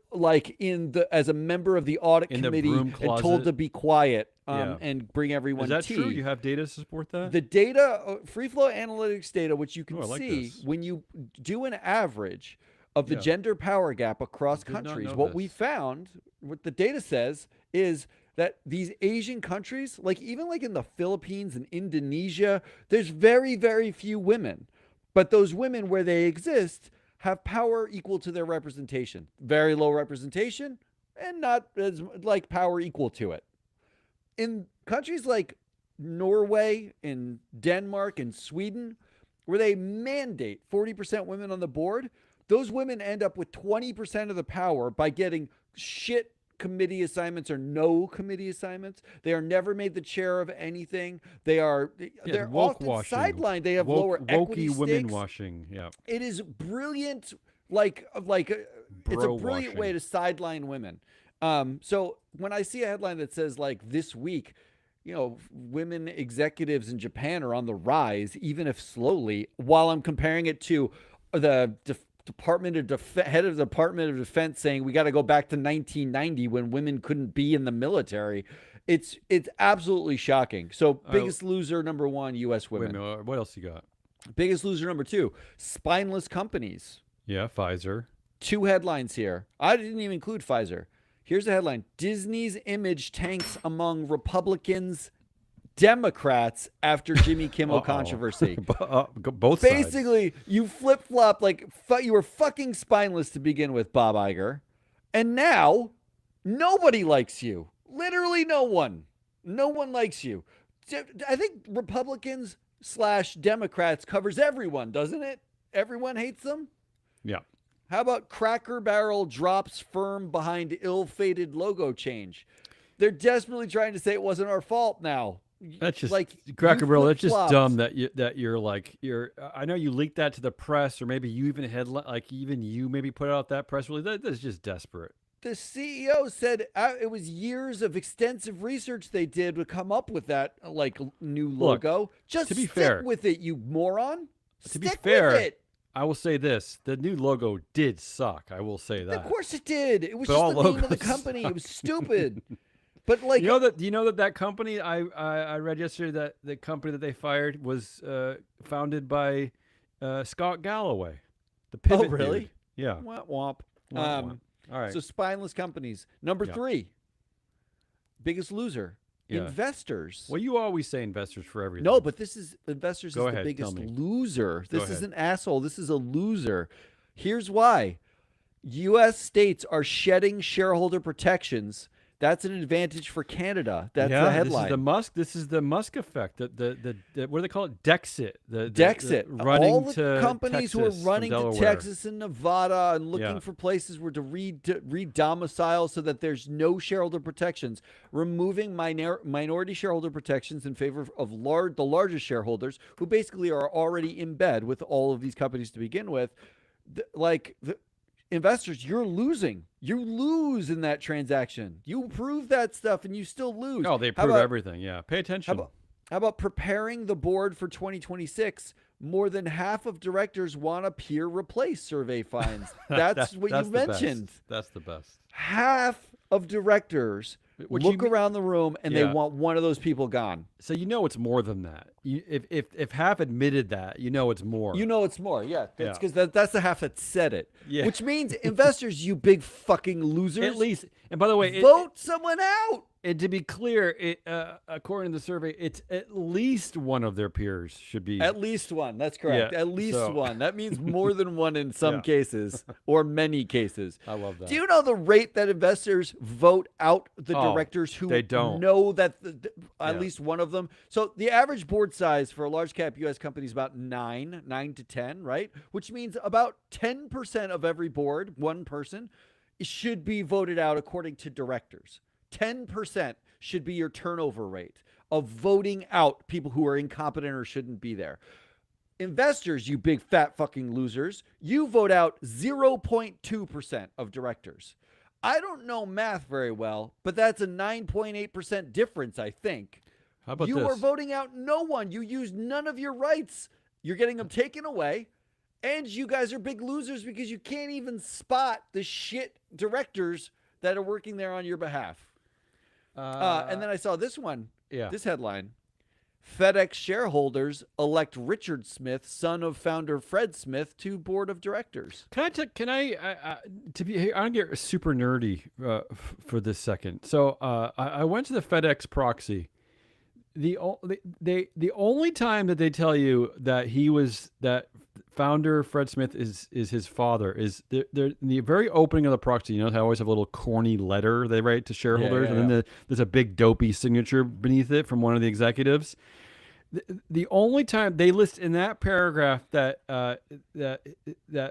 as a member of the audit committee and told to be quiet and bring everyone tea. Is that tea. true? You have data to support that? The data, free flow analytics data, which you can see when you do an average of the gender power gap across countries, what we found, what the data says is that these Asian countries, even in the Philippines and Indonesia, there's very, very few women. But those women, where they exist, have power equal to their representation. Very low representation and not as power equal to it. In countries like Norway and Denmark and Sweden, where they mandate 40% women on the board, those women end up with 20% of the power by getting shit committee assignments or no committee assignments. They are never made the chair of anything. They're often sidelined. They have lower equity stakes. Women washing. Yeah. It is brilliant. It's a brilliant way to sideline women. So when I see a headline that says this week, women executives in Japan are on the rise, even if slowly, while I'm comparing it to the head of the Department of Defense saying we got to go back to 1990 when women couldn't be in the military. It's absolutely shocking. So biggest loser number 1, U.S. women. Wait, what else you got? Biggest loser number 2, spineless companies. Yeah, Pfizer. 2 headlines here. I didn't even include Pfizer. Here's the headline: Disney's image tanks among Republicans, Democrats after Jimmy Kimmel controversy. Both Basically, you flip-flop you were fucking spineless to begin with, Bob Iger. And now, nobody likes you. Literally no one. No one likes you. I think Republicans/Democrats covers everyone, doesn't it? Everyone hates them? Yeah. How about Cracker Barrel drops firm behind ill-fated logo change? They're desperately trying to say it wasn't our fault now. That's just Cracker Barrel. That's just dumb that you're. I know you leaked that to the press, or maybe you even maybe put out that press release. That's just desperate. The CEO said it was years of extensive research they did to come up with that new logo. Look, just to be stick fair, with it, you moron. To be fair, with it. I will say this: the new logo did suck. I will say that. Of course it did. It was just the name of the company. It was stupid. But do you know that company I read yesterday that the company that they fired was founded by Scott Galloway, the Pivot really? Dude. Yeah. Womp womp. All right. So spineless companies. Number 3, biggest loser. Yeah. Investors. Well, you always say investors for everything. No, but investors Go is ahead, the biggest tell me. loser. This is an asshole. This is a loser. Here's why. U.S. states are shedding shareholder protections. That's an advantage for Canada. That's the headline. This is the Musk effect. The what do they call it? Dexit. Dexit. Running all the to companies Texas who are running to Texas and Nevada and looking for places where to re-domicile so that there's no shareholder protections, removing minority shareholder protections in favor of the largest shareholders who basically are already in bed with all of these companies to begin with. Investors, you're losing. You lose in that transaction. You prove that stuff and you still lose. Oh, they prove everything. Yeah. Pay attention. How about preparing the board for 2026? More than half of directors want a peer replace survey finds. That's what you mentioned. That's the best. Half of directors look around the room and they want one of those people gone. So it's more than that. If half admitted that, it's more. It's more. Yeah, that's because that's the half that said it. Yeah. Which means investors, you big fucking losers. At least, and by the way, vote someone out. And to be clear, according to the survey, it's at least one of their peers should be. At least one. That's correct. Yeah, at least one. That means more than one in some cases or many cases. I love that. Do you know the rate that investors vote out the directors who they don't know that at least one of them? So the average board size for a large cap U.S. company is about 9 to 10, right? Which means about 10% of every board, one person, should be voted out according to directors. 10% should be your turnover rate of voting out people who are incompetent or shouldn't be there. Investors, you big fat fucking losers, you vote out 0.2% of directors. I don't know math very well, but that's a 9.8% difference, I think. How about you this? are voting out no one. You used none of your rights. You're getting them taken away. And you guys are big losers because you can't even spot the shit directors that are working there on your behalf. And then I saw this one, this headline. FedEx shareholders elect Richard Smith, son of founder Fred Smith, to board of directors. I don't get super nerdy for this second. So I went to the FedEx proxy. The only time that they tell you that founder Fred Smith is his father is they're in the very opening of the proxy. You know, they always have a little corny letter they write to shareholders, and then there's a big dopey signature beneath it from one of the executives. The only time they list in that paragraph that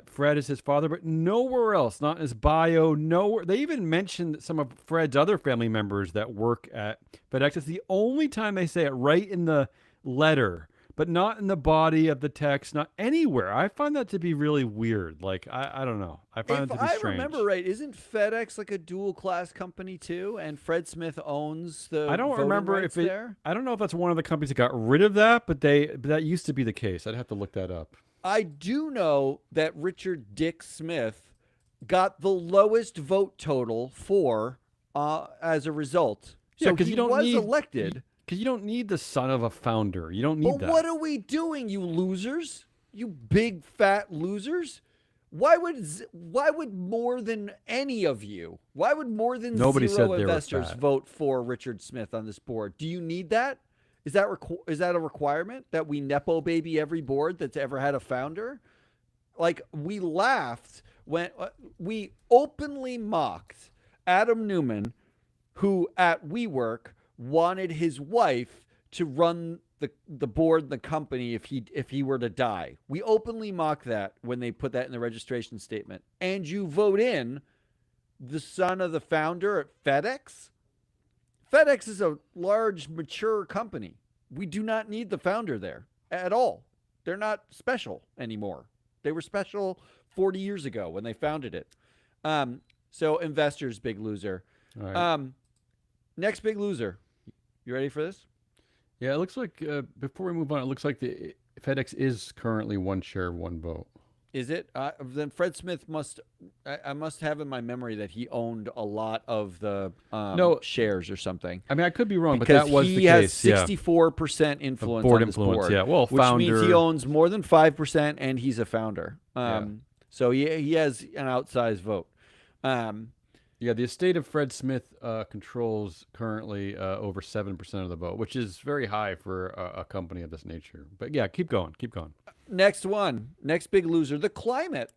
Fred is his father, but nowhere else, not in his bio, nowhere. They even mentioned some of Fred's other family members that work at FedEx. It's the only time they say it, right in the letter, but not in the body of the text, not anywhere. I find that to be really weird. Like, I don't know. I find it to be strange. I remember right, isn't FedEx like a dual class company too? And Fred Smith owns the I don't remember if it, there? I don't know if that's one of the companies that got rid of that, but that used to be the case. I'd have to look that up. I do know that Richard Dick Smith got the lowest vote total for as a result. So because he was elected. Because you don't need the son of a founder. You don't need that. But what are we doing, you losers? You big fat losers? Why would more than any of you? Why would more than Nobody zero said investors vote for Richard Smith on this board? Do you need that? Is that a requirement that we nepo baby every board that's ever had a founder? Like, we laughed when we openly mocked Adam Newman, who at WeWork wanted his wife to run the board, the company, if he were to die. We openly mock that when they put that in the registration statement. And you vote in the son of the founder at FedEx? FedEx is a large, mature company. We do not need the founder there at all. They're not special anymore. They were special 40 years ago when they founded it. So investors, big loser. All right. Next big loser. You ready for this? Yeah, it looks like, before we move on, it looks like the FedEx is currently 1 share, 1 vote. Is it? Then Fred Smith I must have in my memory that he owned a lot of the shares or something. I mean, I could be wrong, but that was the case. He has 64% influence board on this influence, board. yeah. Well, which means he owns more than 5%, and he's a founder. So he has an outsized vote. Yeah, the estate of Fred Smith controls currently over 7% of the vote, which is very high for a company of this nature. But yeah, keep going. Next big loser, the climate.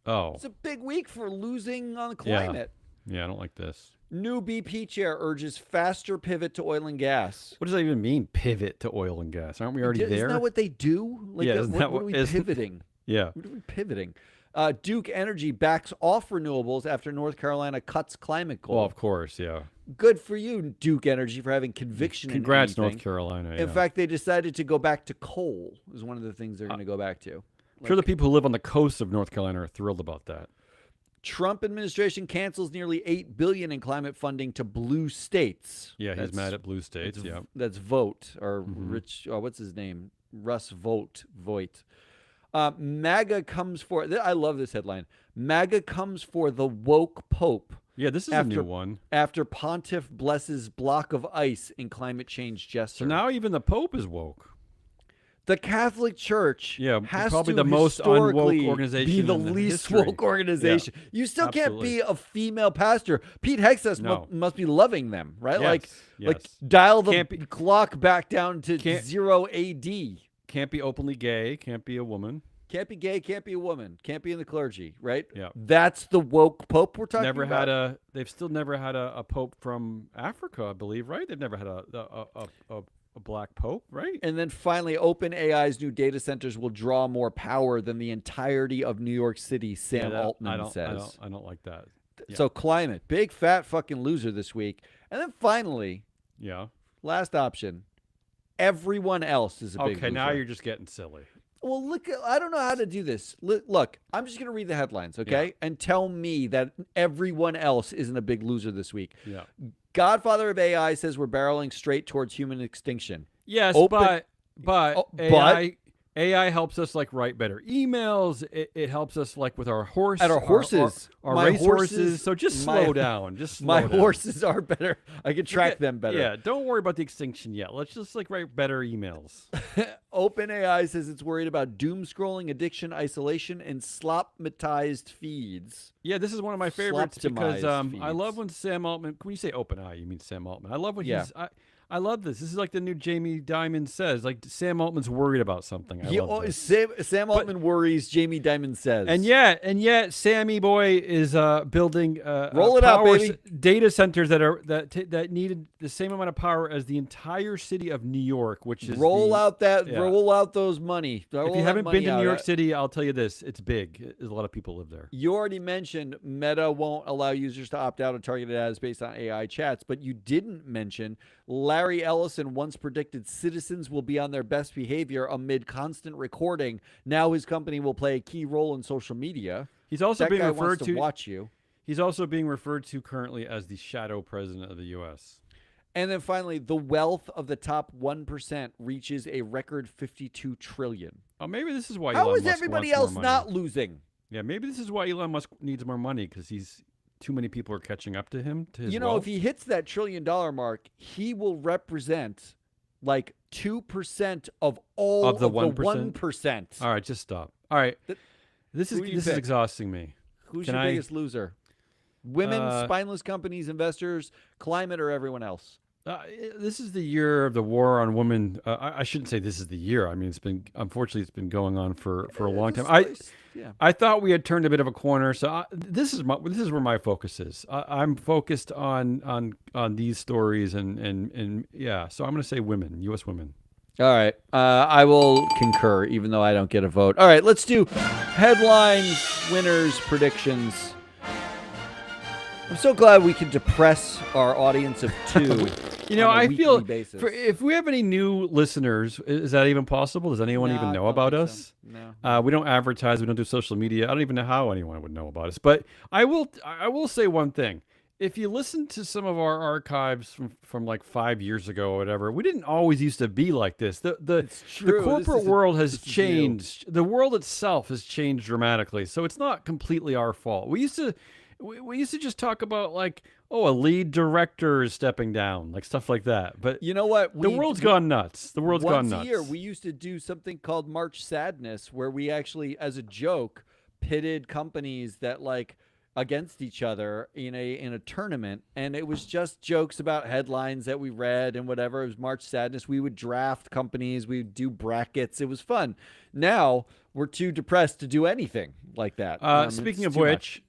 Oh. It's a big week for losing on the climate. Yeah, I don't like this. New BP chair urges faster pivot to oil and gas. What does that even mean, pivot to oil and gas? Aren't we already there? Isn't that what they do? Like, yeah, what are we pivoting? Yeah. What are we pivoting? Duke Energy backs off renewables after North Carolina cuts climate goal. Well, of course, yeah. Good for you, Duke Energy, for having conviction. Congrats, in anything. North Carolina. In fact, they decided to go back to coal. Is one of the things they're going to go back to. I'm sure the people who live on the coast of North Carolina are thrilled about that. Trump administration cancels nearly $8 billion in climate funding to blue states. Yeah, he's mad at blue states. Yeah, that's Vote or Rich. Oh, what's his name? Russ Voigt. MAGA comes for. I love this headline. MAGA comes for the woke Pope. Yeah, this is a new one. After Pontiff blesses block of ice in climate change gesture. So now even the Pope is woke. The Catholic Church has probably to the most unwoke organization be the in least history. woke organization. Yeah, you still can't be a female pastor. Pete Hegseth must be loving them, right? Yes, like dial the clock back down to 0 AD. Can't be openly gay. Can't be a woman. Can't be gay. Can't be a woman. Can't be in the clergy. Right? Yeah. That's the woke Pope we're talking about. They've still never had a Pope from Africa, I believe. Right? They've never had a black Pope, right? And then finally, OpenAI's new data centers will draw more power than the entirety of New York City, Sam Altman says. I don't like that. Yeah. So climate, big fat fucking loser this week. And then finally, last option, everyone else is a big loser. Okay, now you're just getting silly. Well, look, I don't know how to do this. Look, I'm just going to read the headlines, okay? Yeah. And tell me that everyone else isn't a big loser this week. Yeah. Godfather of AI says we're barreling straight towards human extinction. Yes, but AI helps us like write better emails. It helps us like with our horse, at our horses, our race horses. So just slow down. Just slow down. Horses are better. I can track them better. Yeah, don't worry about the extinction yet. Let's just like write better emails. OpenAI says it's worried about doom scrolling, addiction, isolation, and slopmatized feeds. Yeah, this is one of my favorites because I love when Sam Altman. When you say OpenAI, you mean Sam Altman. I love when he's. I love this. This is like the new Jamie Dimon says. Like Sam Altman's worried about something. Sam Altman worries. Jamie Dimon says. And yet, Sammy boy is building roll it out, baby. Data centers that needed the same amount of power as the entire city of New York, which is roll out those money. If you haven't been to New York City, I'll tell you this: it's big. There's a lot of people live there. You already mentioned Meta won't allow users to opt out of targeted ads based on AI chats, but you didn't mention Larry Ellison once predicted citizens will be on their best behavior amid constant recording. Now his company will play a key role in social media. He's also being referred to watch you. He's also being referred to currently as the shadow president of the U.S. And then finally, the wealth of the top 1% reaches a record $52 trillion. Oh, maybe this is why Elon Musk is everybody else not losing? Yeah, maybe this is why Elon Musk needs more money because too many people are catching up to him. To his wealth. If he hits that $1 trillion mark, he will represent like 2% of all of the 1%. All right, just stop. All right, this is exhausting me. Who's your biggest loser? Women, spineless companies, investors, climate, or everyone else? This is the year of the war on women. I shouldn't say this is the year. I mean, unfortunately it's been going on for a long time. I thought we had turned a bit of a corner. So this is where my focus is. I'm focused on these stories and yeah. So I'm going to say women, U.S. women. All right. I will concur, even though I don't get a vote. All right. Let's do headlines, winners, predictions. I'm so glad we can depress our audience of two. I feel if we have any new listeners, is that even possible? Does anyone even know about us? So. No. We don't advertise. We don't do social media. I don't even know how anyone would know about us. But I will say one thing. If you listen to some of our archives from like 5 years ago or whatever, we didn't always used to be like this. The corporate world has changed. The world itself has changed dramatically. So it's not completely our fault. We used to just talk about like, a lead director is stepping down, like stuff like that. But you know what? The world's gone nuts. The world's gone nuts. Once a year, we used to do something called March Sadness, where we actually, as a joke, pitted companies that like against each other in a tournament, and it was just jokes about headlines that we read and whatever. It was March Sadness. We would draft companies. We would do brackets. It was fun. Now we're too depressed to do anything like that. Speaking of which,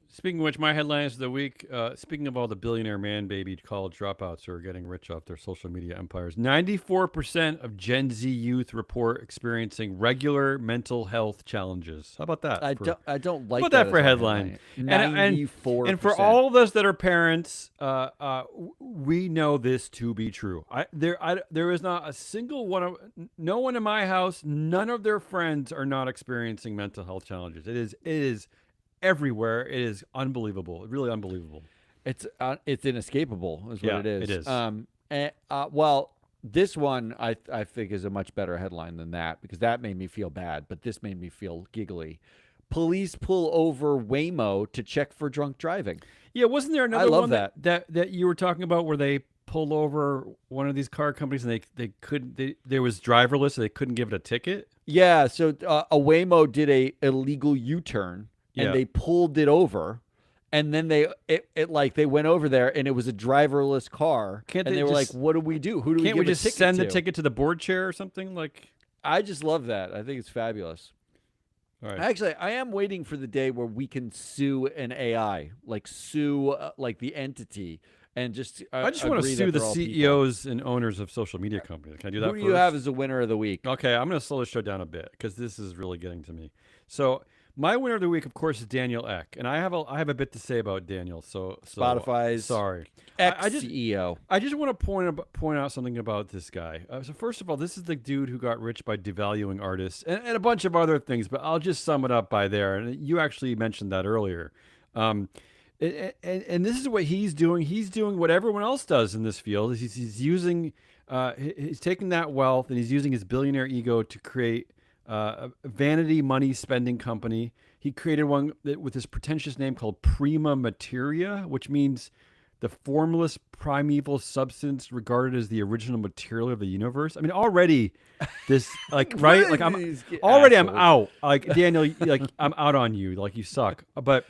my headlines of the week, speaking of all the billionaire man-baby college dropouts who are getting rich off their social media empires, 94% of Gen Z youth report experiencing regular mental health challenges. How about that? I don't like that for a headline. 94%. And for all of us that are parents, we know this to be true. There is not a single no one in my house, none of their friends are not experiencing mental health challenges. It is everywhere. It is unbelievable. Really unbelievable. It's inescapable is what it is. It is. Well, this one I think is a much better headline than that, because that made me feel bad, but this made me feel giggly. Police pull over Waymo to check for drunk driving. Yeah, wasn't there another one that you were talking about where they pulled over one of these car companies and there was driverless, so they couldn't give it a ticket? Yeah, so a Waymo did a illegal U-turn. And they pulled it over, and then they went over there, and it was a driverless car. And they were like, "What do we do? Who do we give a ticket to?" Can't we just send the ticket to the board chair or something? Like, I just love that. I think it's fabulous. All right. Actually, I am waiting for the day where we can sue an AI, like sue like the entity, and just I just want to sue the CEOs and owners of social media companies. Can I do that? Who do you have as the winner of the week? Okay, I'm going to slow the show down a bit because this is really getting to me. So My winner of the week, of course, is Daniel Ek, and I have a bit to say about Daniel. So Spotify's sorry, ex-CEO. I just want to point out something about this guy. So first of all, this is the dude who got rich by devaluing artists and a bunch of other things. But I'll just sum it up by there. And you actually mentioned that earlier. And this is what he's doing. He's doing what everyone else does in this field. He's using he's taking that wealth and he's using his billionaire ego to create a vanity money spending company. He created one with this pretentious name called Prima Materia, which means the formless primeval substance regarded as the original material of the universe. I mean, already this right? Like I'm out. Like Daniel, like I'm out on you. Like you suck. But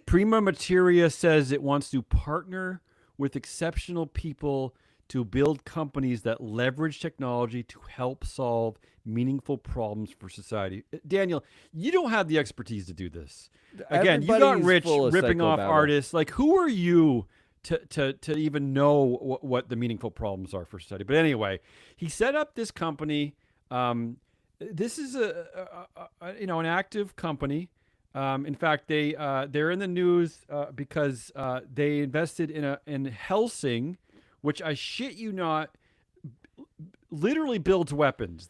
Prima Materia says it wants to partner with exceptional people to build companies that leverage technology to help solve meaningful problems for society. Daniel, you don't have the expertise to do this. Again, you got rich ripping off artists. Like, who are you to even know what the meaningful problems are for society? But anyway, he set up this company. This is an active company. In fact, they're in the news because they invested in Helsing, which I shit you not, literally builds weapons.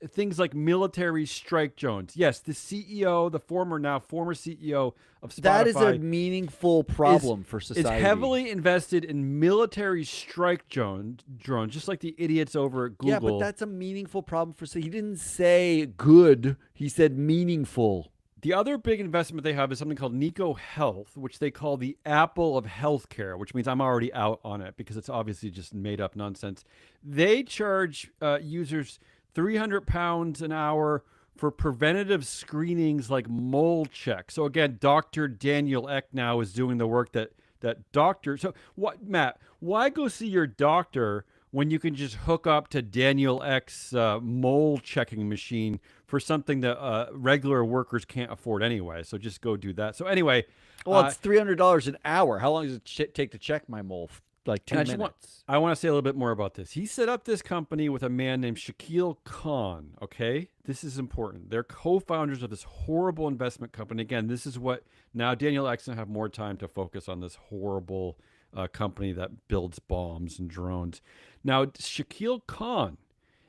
Things like military strike drones. Yes, the CEO, the former CEO of Spotify. That is a meaningful problem for society. Is heavily invested in military strike drones, just like the idiots over at Google. Yeah, but that's a meaningful problem for society. He didn't say good. He said meaningful. The other big investment they have is something called Nico Health, which they call the Apple of healthcare, which means I'm already out on it because it's obviously just made up nonsense. They charge users £300 an hour for preventative screenings like mole check. So again, Dr. Daniel Ek now is doing the work that doctor. So what, Matt? Why go see your doctor when you can just hook up to Daniel Ek's mole checking machine for something that regular workers can't afford anyway? So just go do that. So anyway, well, it's $300 an hour. How long does it take to check my mole? Like 2 minutes. I want to say a little bit more about this. He set up this company with a man named Shakil Khan. Okay, this is important. They're co-founders of this horrible investment company. Again, this is what now Daniel Ek's gonna have more time to focus on this horrible company that builds bombs and drones. Now, Shakil Khan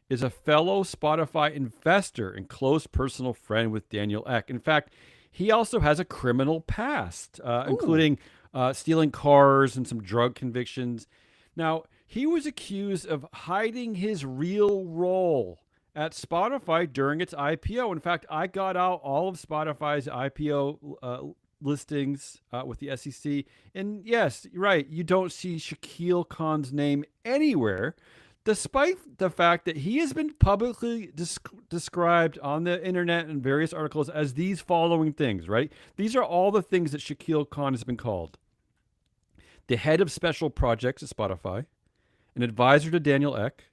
is a fellow Spotify investor and close personal friend with Daniel Ek. In fact, he also has a criminal past, including stealing cars and some drug convictions. Now, he was accused of hiding his real role at Spotify during its IPO. In fact, I got out all of Spotify's IPO listings with the SEC. And yes, you're right, you don't see Shakil Khan's name anywhere, despite the fact that he has been publicly described on the internet and various articles as these following things, right? These are all the things that Shakil Khan has been called: the head of special projects at Spotify, an advisor to Daniel Ek,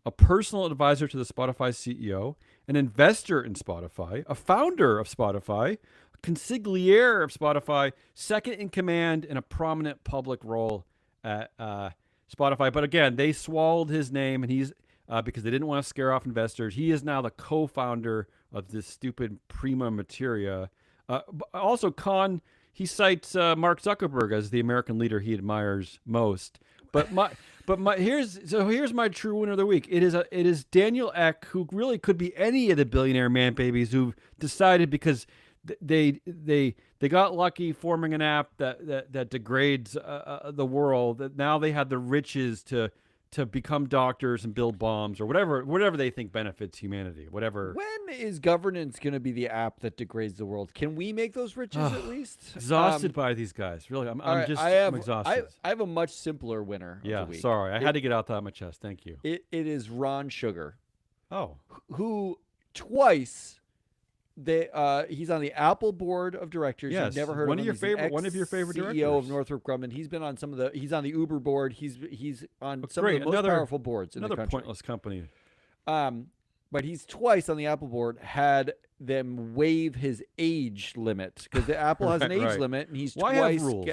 a personal advisor to the Spotify CEO, an investor in Spotify, a founder of Spotify, a consigliere of Spotify, second in command in a prominent public role at Spotify. But again, they swallowed his name, and he's because they didn't want to scare off investors. He is now the co-founder of this stupid Prima Materia. Also, Khan, he cites Mark Zuckerberg as the American leader he admires most. But here's my true winner of the week. It is Daniel Ek, who really could be any of the billionaire man babies who've decided, because they got lucky forming an app that degrades the world, that now they have the riches to become doctors and build bombs or whatever they think benefits humanity. Whatever. When is governance going to be the app that degrades the world? Can we make those riches at least? Exhausted by these guys. Really, I'm exhausted. I have a much simpler winner. Yeah, of the week. Sorry, I had to get out that of my chest. Thank you. It is Ron Sugar. Oh, who twice. He's on the Apple board of directors. Yes, you've never heard one of of him. one of your favorite directors. CEO of Northrop Grumman. He's been on he's on the Uber board. He's on some of the most powerful boards in the country. Another pointless company. But he's twice on the Apple board had them waive his age limit, because the Apple has an age limit, and he's Why twice have rules?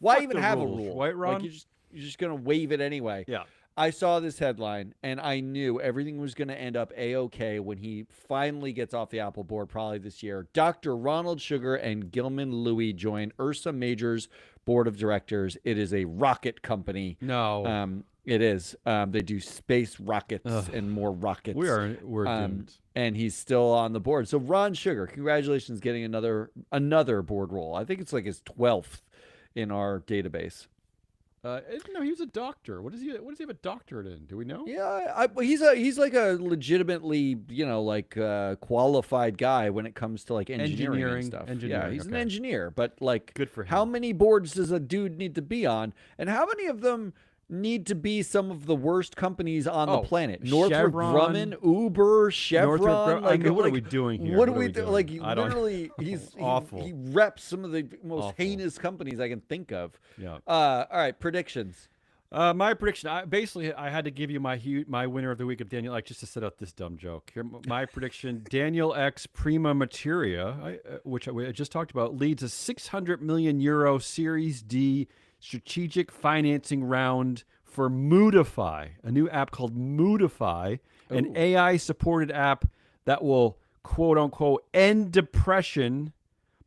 Why even have rules, a rule? Right, Ron? Like you're just gonna waive it anyway. Yeah. I saw this headline, and I knew everything was going to end up A-OK when he finally gets off the Apple board, probably this year. Dr. Ronald Sugar and Gilman Louie join Ursa Major's board of directors. It is a rocket company. No. It is. They do space rockets and more rockets. We're doomed. And he's still on the board. So Ron Sugar, congratulations getting another board role. I think it's like his 12th in our database. No, he was a doctor. What does he have a doctorate in? Do we know? Yeah, he's like a legitimately, qualified guy when it comes to like engineering and stuff. Yeah, he's an engineer, but like, good for him. How many boards does a dude need to be on, and how many of them need to be some of the worst companies on the planet? Northrop Grumman, Uber, Chevron. What are we doing here? What are we doing? Like, literally, he's awful. He reps some of the most heinous companies I can think of. Yeah. All right, predictions. My prediction. I had to give you my winner of the week of Daniel X just to set up this dumb joke. Here, my prediction: Daniel X Prima Materia, which I just talked about, leads a 600 million euro Series D strategic financing round for Moodify, a new app called Moodify, an AI-supported app that will, quote-unquote, end depression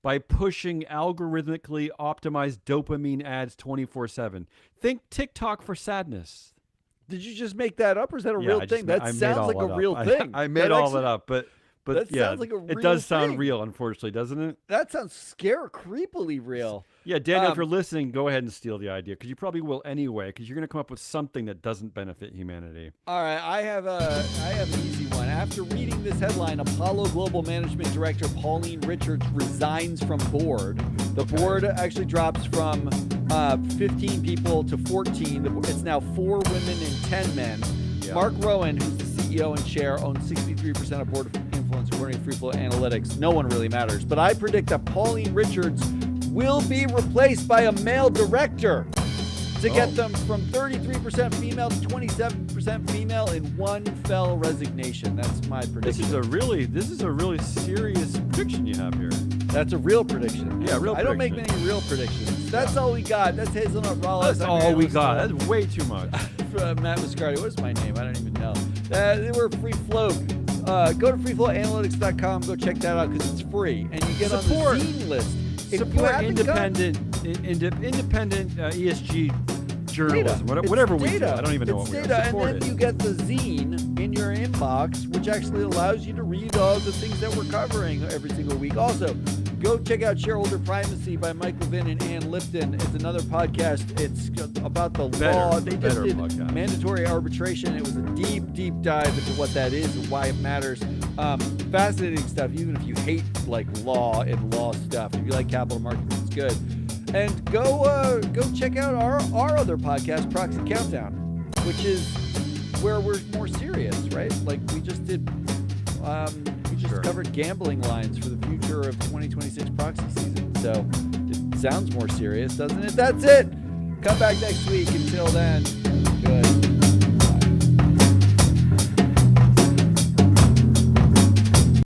by pushing algorithmically optimized dopamine ads 24/7. Think TikTok for sadness. Did you just make that up, or is that a real thing? That sounds like a real thing. I made all that up, but that yeah, sounds like a real it does sound thing. real, unfortunately, doesn't it? That sounds creepily real. Yeah, Daniel, if you're listening, go ahead and steal the idea, because you probably will anyway, because you're going to come up with something that doesn't benefit humanity. All right, I have an easy one. After reading this headline, Apollo Global Management Director Pauline Richards resigns from board. The board actually drops from 15 people to 14. It's now 4 women and 10 men. Yeah. Mark Rowan, who's the CEO and chair, owns 63% of board influence according to Freeflow Analytics. No one really matters. But I predict that Pauline Richards will be replaced by a male director to get them from 33% female to 27% female in one fell resignation. That's my prediction. This is a really serious prediction you have here. That's a real prediction. Yeah, real prediction. I don't make many real predictions. That's all we got. That's Hazelnut Rollins. That's all we got. That's way too much. Matt Mascardi. What is my name? I don't even know. We're Free Float. Go to freeflowanalytics.com. Go check that out because it's free. And you get on the zine list. Support independent ESG journalism, whatever we do. I don't even know what we are. And then you get the zine in your inbox, which actually allows you to read all the things that we're covering every single week. Also, go check out Shareholder Primacy by Mike Levin and Ann Lipton. It's another podcast. It's about the law. They just did mandatory arbitration. It was a deep dive into what that is and why it matters. Fascinating stuff, even if you hate like law and law stuff. If you like capital markets, it's good. And go check out our other podcast, Proxy Countdown, which is where we're more serious, right? Like we just did, covered gambling lines for the future of 2026 proxy season. So it sounds more serious, doesn't it? That's it. Come back next week. Until then, good.